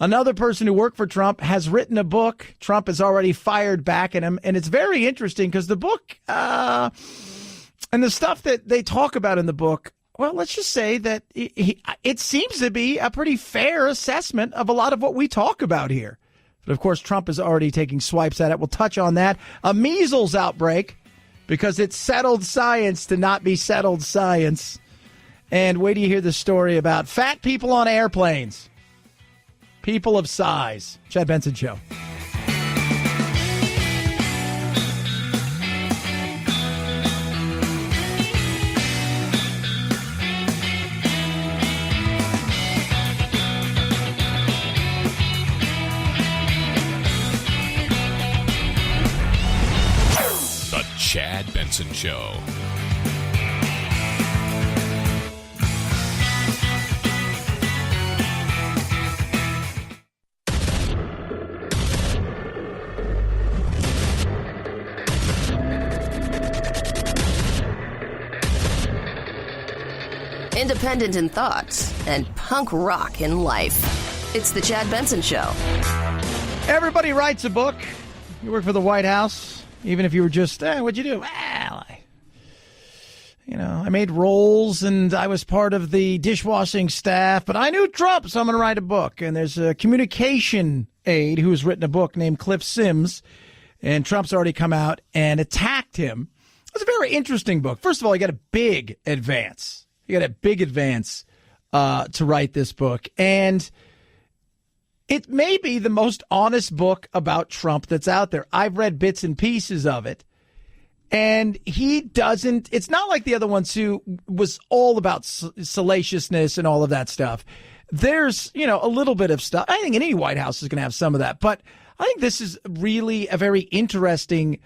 another person who worked for Trump has written a book. Trump has already fired back at him. And it's very interesting because the book and the stuff that they talk about in the book, well, let's just say that it seems to be a pretty fair assessment of a lot of what we talk about here. But, of course, Trump is already taking swipes at it. We'll touch on that. A measles outbreak, because it's settled science to not be settled science. And wait till you hear the story about fat people on airplanes. People of size. Chad Benson Show. Chad Benson Show. Independent in thoughts and punk rock in life. It's the Chad Benson Show. Everybody writes a book. You work for the White House. Even if you were just, what'd you do? Well, I made rolls and I was part of the dishwashing staff, but I knew Trump, so I'm going to write a book. And there's a communication aide who has written a book named Cliff Sims, and Trump's already come out and attacked him. It's a very interesting book. First of all, you got a big advance. To write this book. And it may be the most honest book about Trump that's out there. I've read bits and pieces of it. And it's not like the other ones who was all about salaciousness and all of that stuff. There's, a little bit of stuff. I think any White House is going to have some of that. But I think this is really a very interesting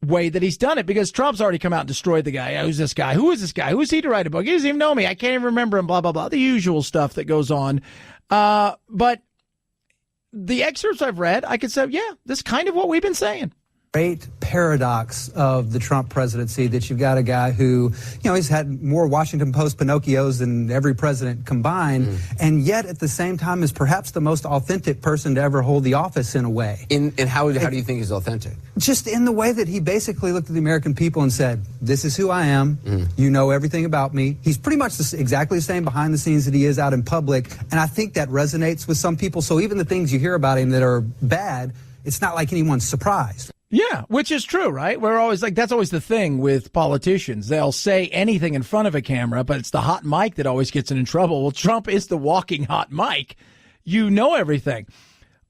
way that he's done it, because Trump's already come out and destroyed the guy. Who's this guy? Who is this guy? Who is he to write a book? He doesn't even know me. I can't even remember him, blah, blah, blah. The usual stuff that goes on. But the excerpts I've read, I could say, yeah, this is kind of what we've been saying. Great paradox of the Trump presidency, that you've got a guy who, he's had more Washington Post Pinocchios than every president combined, and yet at the same time is perhaps the most authentic person to ever hold the office in a way. And how do you think he's authentic? Just in the way that he basically looked at the American people and said, this is who I am, you know everything about me. He's pretty much exactly the same behind the scenes that he is out in public, and I think that resonates with some people. So even the things you hear about him that are bad, it's not like anyone's surprised. Yeah, which is true, right? We're always like, that's always the thing with politicians. They'll say anything in front of a camera, but it's the hot mic that always gets them in trouble. Well, Trump is the walking hot mic. You know everything.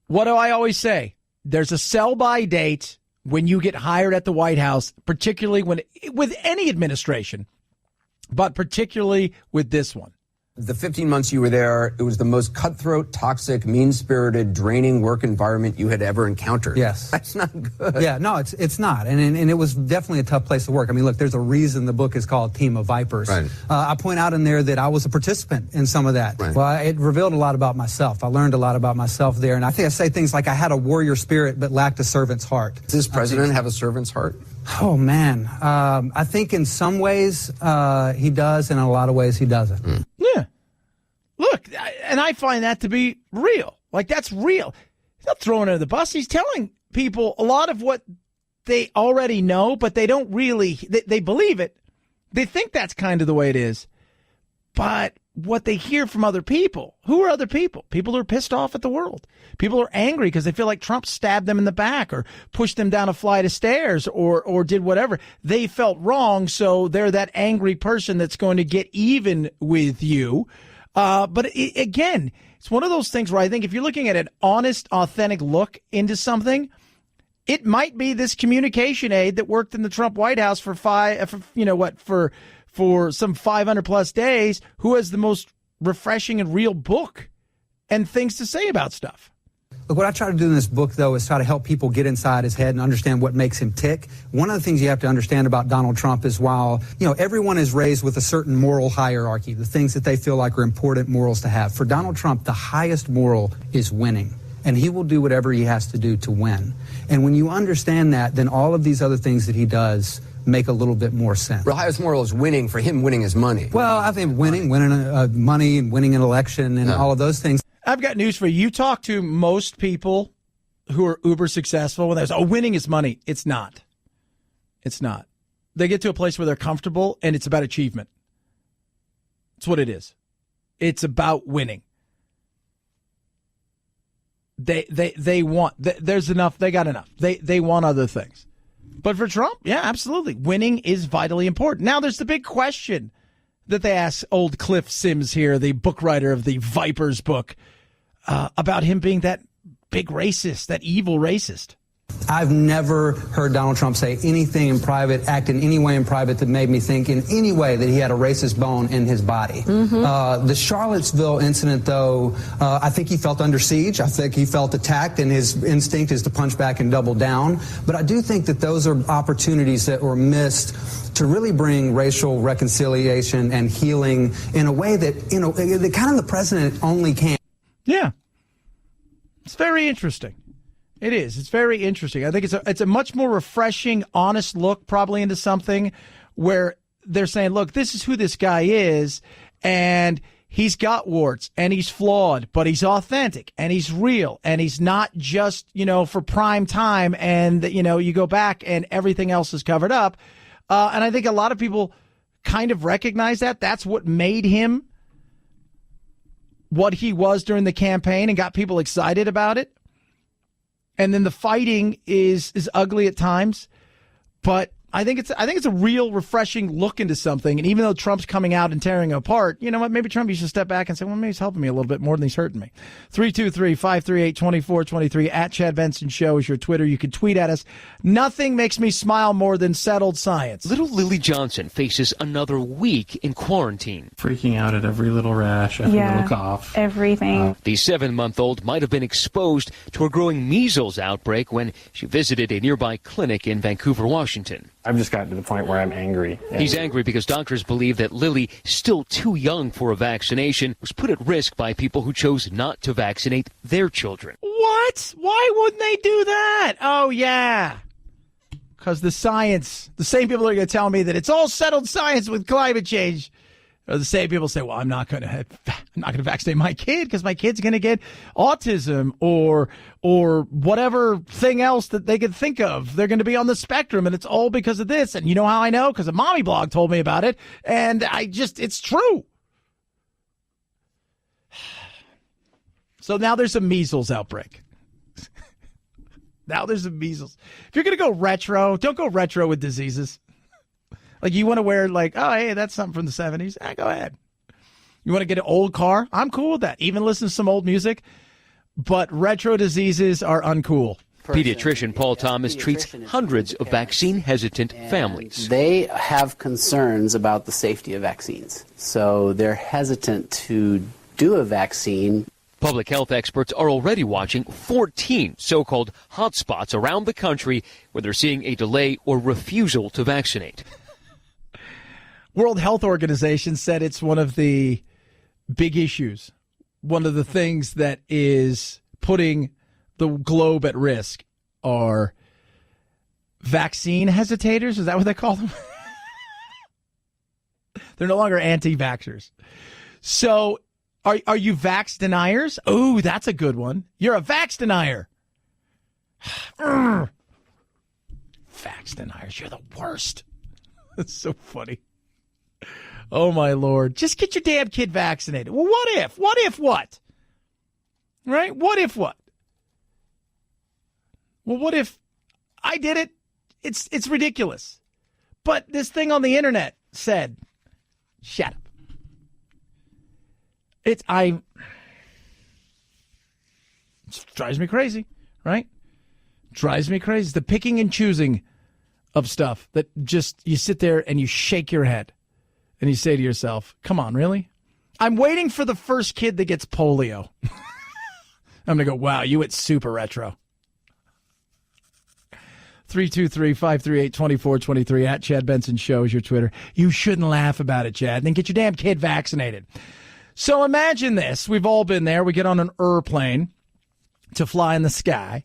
What do I always say? There's a sell-by date when you get hired at the White House, particularly with any administration, but particularly with this one. The 15 months you were there, it was the most cutthroat, toxic, mean-spirited, draining work environment you had ever encountered. Yes. That's not good. Yeah, no, it's not. And it was definitely a tough place to work. I mean, look, there's a reason the book is called Team of Vipers. Right. I point out in there that I was a participant in some of that. Right. Well, it revealed a lot about myself. I learned a lot about myself there. And I think I say things like I had a warrior spirit but lacked a servant's heart. Does this president have a servant's heart? Oh, man. I think in some ways he does, and in a lot of ways he doesn't. Yeah. Look, and I find that to be real. Like, that's real. He's not throwing it under the bus. He's telling people a lot of what they already know, but they don't really, they believe it. They think that's kind of the way it is. But what they hear from other people, who are other people? People who are pissed off at the world. People are angry because they feel like Trump stabbed them in the back or pushed them down a flight of stairs or did whatever. They felt wrong, so they're that angry person that's going to get even with you. But again, it's one of those things where I think if you're looking at an honest, authentic look into something, it might be this communication aide that worked in the Trump White House for for some 500 plus days who has the most refreshing and real book and things to say about stuff. Look, what I try to do in this book, though, is try to help people get inside his head and understand what makes him tick. One of the things you have to understand about Donald Trump is while, everyone is raised with a certain moral hierarchy, the things that they feel like are important morals to have. For Donald Trump, the highest moral is winning, and he will do whatever he has to do to win. And when you understand that, then all of these other things that he does make a little bit more sense. The highest moral is winning. For him, winning is money. Well, I think winning money, and winning an election, and all of those things. I've got news for you. You talk to most people who are uber successful when they say, winning is money. It's not. It's not. They get to a place where they're comfortable, and it's about achievement. That's what it is. It's about winning. They want, there's enough, they got enough. They want other things. But for Trump, yeah, absolutely. Winning is vitally important. Now, there's the big question that they ask old Cliff Sims here, the book writer of the Vipers book, about him being that big racist, that evil racist. I've never heard Donald Trump say anything in private, act in any way in private that made me think in any way that he had a racist bone in his body. The Charlottesville incident, though, I think he felt under siege. I think he felt attacked, and his instinct is to punch back and double down. But I do think that those are opportunities that were missed to really bring racial reconciliation and healing in a way that, that kind of the president only can. Yeah. It's very interesting. It is. It's very interesting. I think it's a much more refreshing, honest look probably into something where they're saying, look, this is who this guy is, and he's got warts, and he's flawed, but he's authentic, and he's real, and he's not just, for prime time, and, you go back and everything else is covered up. And I think a lot of people kind of recognize that. That's what made him what he was during the campaign and got people excited about it. And then the fighting is ugly at times, but I think it's a real refreshing look into something. And even though Trump's coming out and tearing it apart, you know what? Maybe Trump used to step back and say, well, maybe he's helping me a little bit more than he's hurting me. 323-538-2423 at Chad Benson Show is your Twitter. You can tweet at us. Nothing makes me smile more than settled science. Little Lily Johnson faces another week in quarantine. Freaking out at every little rash, every little cough. Everything. The 7-month-old might have been exposed to a growing measles outbreak when she visited a nearby clinic in Vancouver, Washington. I've just gotten to the point where I'm angry. He's angry because doctors believe that Lily, still too young for a vaccination, was put at risk by people who chose not to vaccinate their children. What? Why wouldn't they do that? Oh, yeah. Because the science, the same people are going to tell me that it's all settled science with climate change. Or the same people say, well, I'm not going to vaccinate my kid because my kid's going to get autism or whatever thing else that they could think of. They're going to be on the spectrum, and it's all because of this. And you know how I know? Because a mommy blog told me about it, and it's true. So now there's a measles outbreak. Now there's a measles. If you're going to go retro, don't go retro with diseases. Like, you want to wear, oh, hey, that's something from the 70s. Go ahead. You want to get an old car? I'm cool with that. Even listen to some old music. But retro diseases are uncool. Pediatrician Paul Thomas treats hundreds of vaccine-hesitant families. They have concerns about the safety of vaccines. So they're hesitant to do a vaccine. Public health experts are already watching 14 so-called hotspots around the country where they're seeing a delay or refusal to vaccinate. World Health Organization said it's one of the big issues, one of the things that is putting the globe at risk are vaccine hesitators. Is that what they call them? They're no longer anti-vaxxers. So are you vax deniers? Oh, that's a good one. You're a vax denier. Vax deniers, you're the worst. That's so funny. Oh, my Lord. Just get your damn kid vaccinated. Well, what if? What if what? Right? What if what? Well, what if I did it? It's ridiculous. But this thing on the internet said, shut up. It drives me crazy, right? Drives me crazy. It's the picking and choosing of stuff that just you sit there and you shake your head. And you say to yourself, come on, really? I'm waiting for the first kid that gets polio. I'm going to go, wow, you went super retro. 323-538-2423 at Chad Benson Show is your Twitter. You shouldn't laugh about it, Chad. Then get your damn kid vaccinated. So imagine this. We've all been there. We get on an airplane to fly in the sky.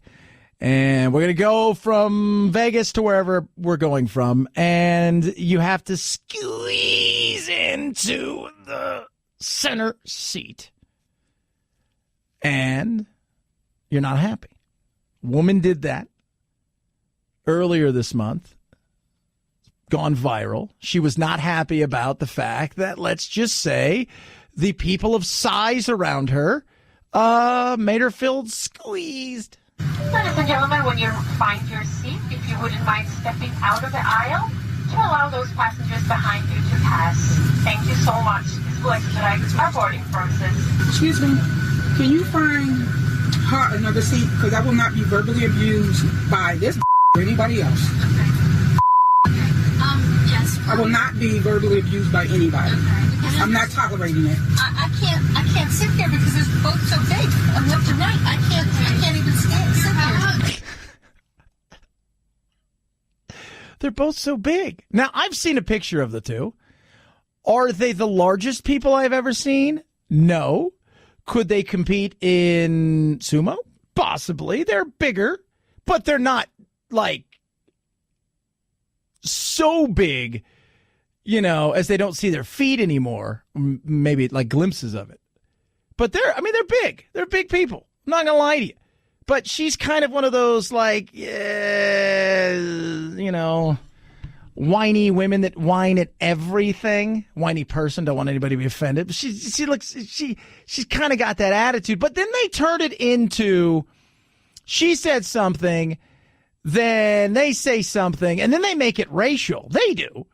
And we're going to go from Vegas to wherever we're going from. And you have to squeeze into the center seat. And you're not happy. Woman did that earlier this month. Gone viral. She was not happy about the fact that, let's just say, the people of size around her made her feel squeezed. Ladies and gentlemen, when you find your seat, if you wouldn't mind stepping out of the aisle to allow those passengers behind you to pass. Thank you so much. This will expedite our boarding process. Excuse me, can you find her another seat? Because I will not be verbally abused by this or anybody else. Yes. I will not be verbally abused by anybody. Okay. I'm not tolerating it. I can't sit here because it's both so big. I'm left and right. I can't even sit here. They're both so big. Now, I've seen a picture of the two. Are they the largest people I've ever seen? No. Could they compete in sumo? Possibly. They're bigger, but they're not like so big, you know, as they don't see their feet anymore. Maybe like glimpses of it. But they're big. They're big people. I'm not going to lie to you. But she's kind of one of those, like, you know, whiny women that whine at everything. Whiny person, don't want anybody to be offended. But she's kind of got that attitude. But then they turned it into, she said something, then they say something, and then they make it racial. They do.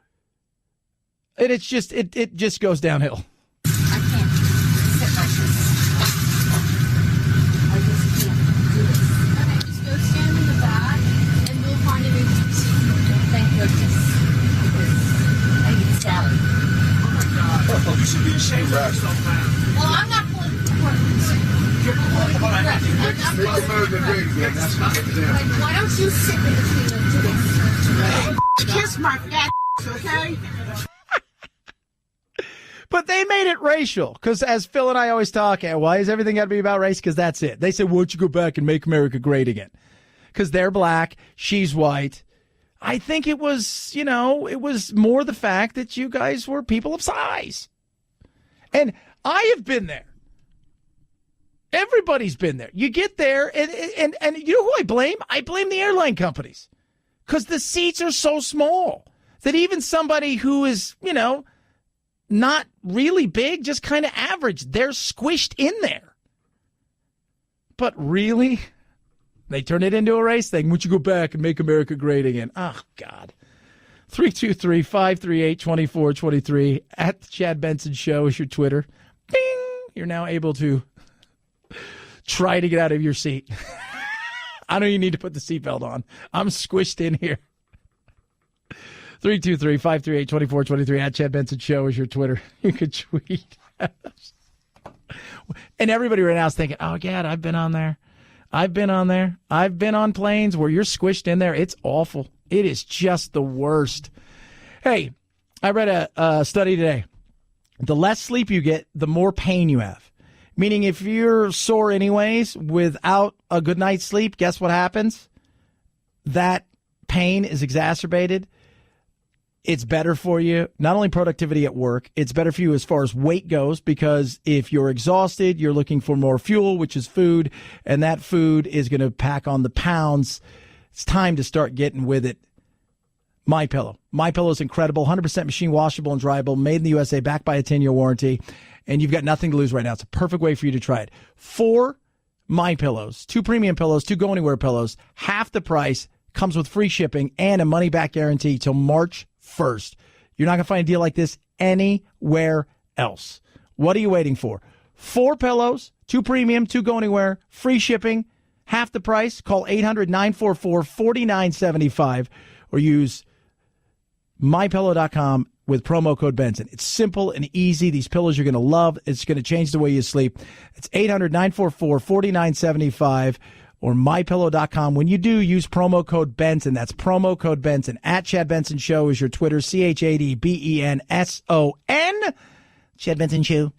And it's just, it just goes downhill. You should be ashamed of yourself, man. Well, I'm not political correctness. You're political correctness. Why don't you sit in between them two? Kiss my fat okay? But they made it racial, because as Phil and I always talk, why is everything got to be about race? Because that's it. They said, why don't you go back and make America great again? Because they're black, she's white. I think it was, you know, it was more the fact that you guys were people of size. And I have been there. Everybody's been there. You get there, and you know who I blame? I blame the airline companies. Because the seats are so small that even somebody who is, you know, not really big, just kind of average, they're squished in there. But really? They turn it into a race thing. Would you go back and make America great again? Oh, God. 323-538-2423 at the Chad Benson Show is your Twitter. Bing! You're now able to try to get out of your seat. I know you need to put the seatbelt on. I'm squished in here. 323-538-2423 at Chad Benson Show is your Twitter. You could tweet at us. And everybody right now is thinking, oh, God, I've been on there. I've been on there. I've been on planes where you're squished in there. It's awful. It is just the worst. Hey, I read a study today. The less sleep you get, the more pain you have. Meaning if you're sore anyways without a good night's sleep, guess what happens? That pain is exacerbated. It's better for you, not only productivity at work, it's better for you as far as weight goes, because if you're exhausted, you're looking for more fuel, which is food, and that food is going to pack on the pounds. It's time to start getting with it. MyPillow. MyPillow is incredible, 100% machine washable and dryable, made in the USA, backed by a 10-year warranty, and you've got nothing to lose right now. It's a perfect way for you to try it. 4 MyPillows, 2 premium pillows, 2 go-anywhere pillows, half the price, comes with free shipping and a money-back guarantee till March 1st. You're not going to find a deal like this anywhere else. What are you waiting for? 4 pillows, 2 premium, 2 go anywhere, free shipping, half the price. Call 800-944-4975 or use mypillow.com with promo code Benson. It's simple and easy. These pillows you're going to love. It's going to change the way you sleep. It's 800-944-4975 or mypillow.com. When you do, use promo code Benson. That's promo code Benson. At Chad Benson Show is your Twitter. ChadBenson. Chad Benson Show.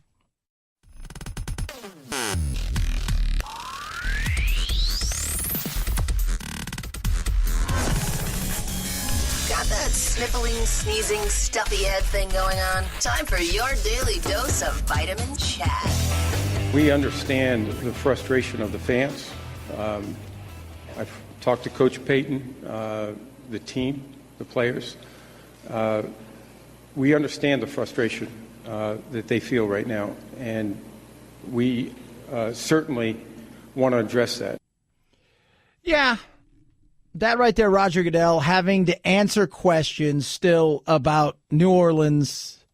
Sniffling, sneezing, stuffy head thing going on? Time for your daily dose of Vitamin Chad. We understand the frustration of the fans. I've talked to Coach Payton, the team, the players. We understand the frustration that they feel right now, and we certainly want to address that. Yeah. That right there, Roger Goodell, having to answer questions still about New Orleans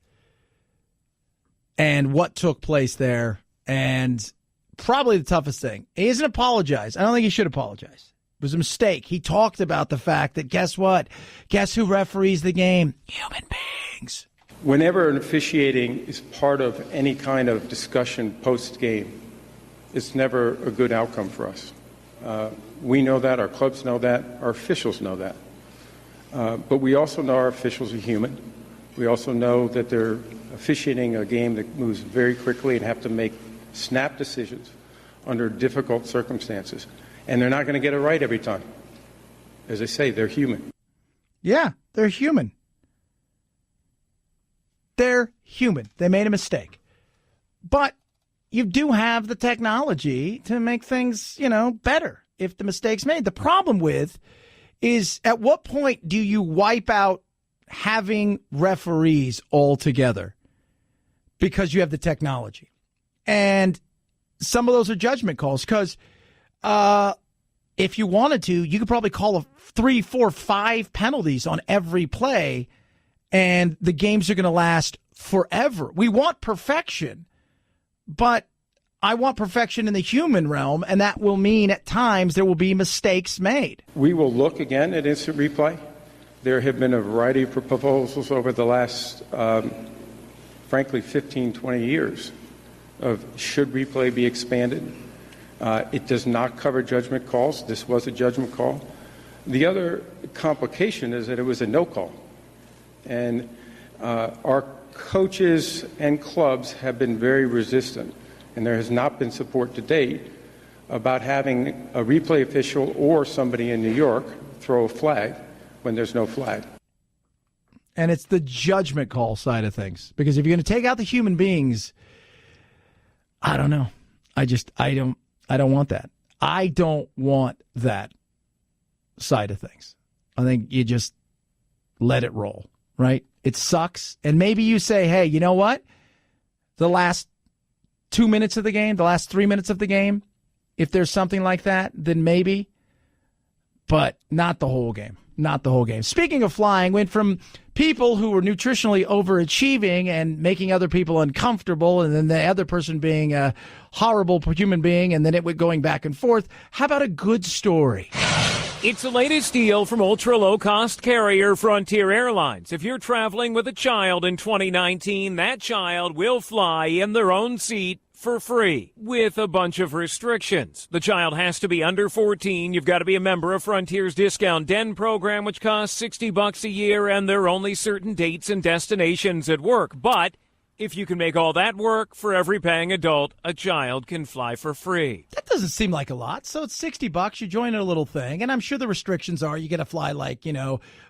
and what took place there. And probably the toughest thing. He hasn't apologized. I don't think he should apologize. It was a mistake. He talked about the fact that, guess what? Guess who referees the game? Human beings. Whenever an officiating is part of any kind of discussion post-game, it's never a good outcome for us. We know that, our clubs know that, our officials know that. But we also know our officials are human. We also know that they're officiating a game that moves very quickly and have to make snap decisions under difficult circumstances. And they're not going to get it right every time. As I say, they're human. Yeah, they're human. They're human. They made a mistake. But you do have the technology to make things, better if the mistake's made. The problem with is, at what point do you wipe out having referees altogether because you have the technology? And some of those are judgment calls, because if you wanted to, you could probably call 3, 4, 5 penalties on every play, and the games are going to last forever. We want perfection, but I want perfection in the human realm, and that will mean at times there will be mistakes made. We will look again at instant replay. There have been a variety of proposals over the last, frankly, 15, 20 years of should replay be expanded. It does not cover judgment calls. This was a judgment call. The other complication is that it was a no call. And our coaches and clubs have been very resistant, and there has not been support to date about having a replay official or somebody in New York throw a flag when there's no flag. And it's the judgment call side of things, because if you're going to take out the human beings, I don't know. I don't want that. I don't want that side of things. I think you just let it roll, right? It sucks. And maybe you say, hey, you know what? The last 2 minutes of the game, the last 3 minutes of the game, if there's something like that, then maybe. But not the whole game. Not the whole game. Speaking of flying, went from people who were nutritionally overachieving and making other people uncomfortable, and then the other person being a horrible human being, and then it went going back and forth. How about a good story? It's the latest deal from ultra-low-cost carrier Frontier Airlines. If you're traveling with a child in 2019, that child will fly in their own seat for free, with a bunch of restrictions. The child has to be under 14. You've got to be a member of Frontier's Discount Den program, which costs $60 a year, and there are only certain dates and destinations at work. But if you can make all that work, for every paying adult, a child can fly for free. That doesn't seem like a lot. So it's $60. You join a little thing, and I'm sure the restrictions are you got to fly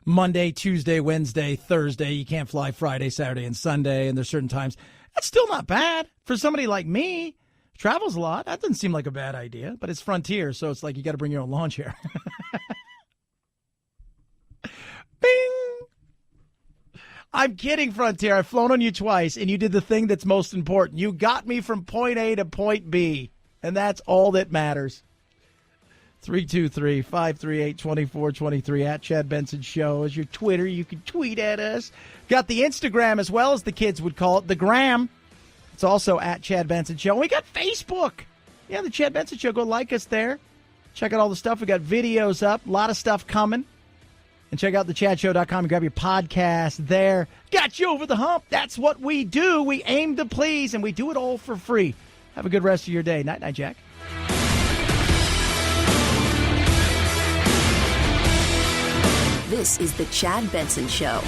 Monday, Tuesday, Wednesday, Thursday. You can't fly Friday, Saturday, and Sunday, and there's certain times. That's still not bad. For somebody like me, travels a lot. That doesn't seem like a bad idea, but it's Frontier, so it's like you got to bring your own lawn chair. Bing! I'm kidding, Frontier. I've flown on you twice, and you did the thing that's most important. You got me from point A to point B, and that's all that matters. 323-538-2423 at Chad Benson Show is your Twitter. You can tweet at us. Got the Instagram as well, as the kids would call it, the Gram. It's also at Chad Benson Show. And we got Facebook. Yeah, the Chad Benson Show. Go like us there. Check out all the stuff. We got videos up. A lot of stuff coming. And check out thechadshow.com and grab your podcast there. Got you over the hump. That's what we do. We aim to please, and we do it all for free. Have a good rest of your day. Night, Jack. This is the Chad Benson Show.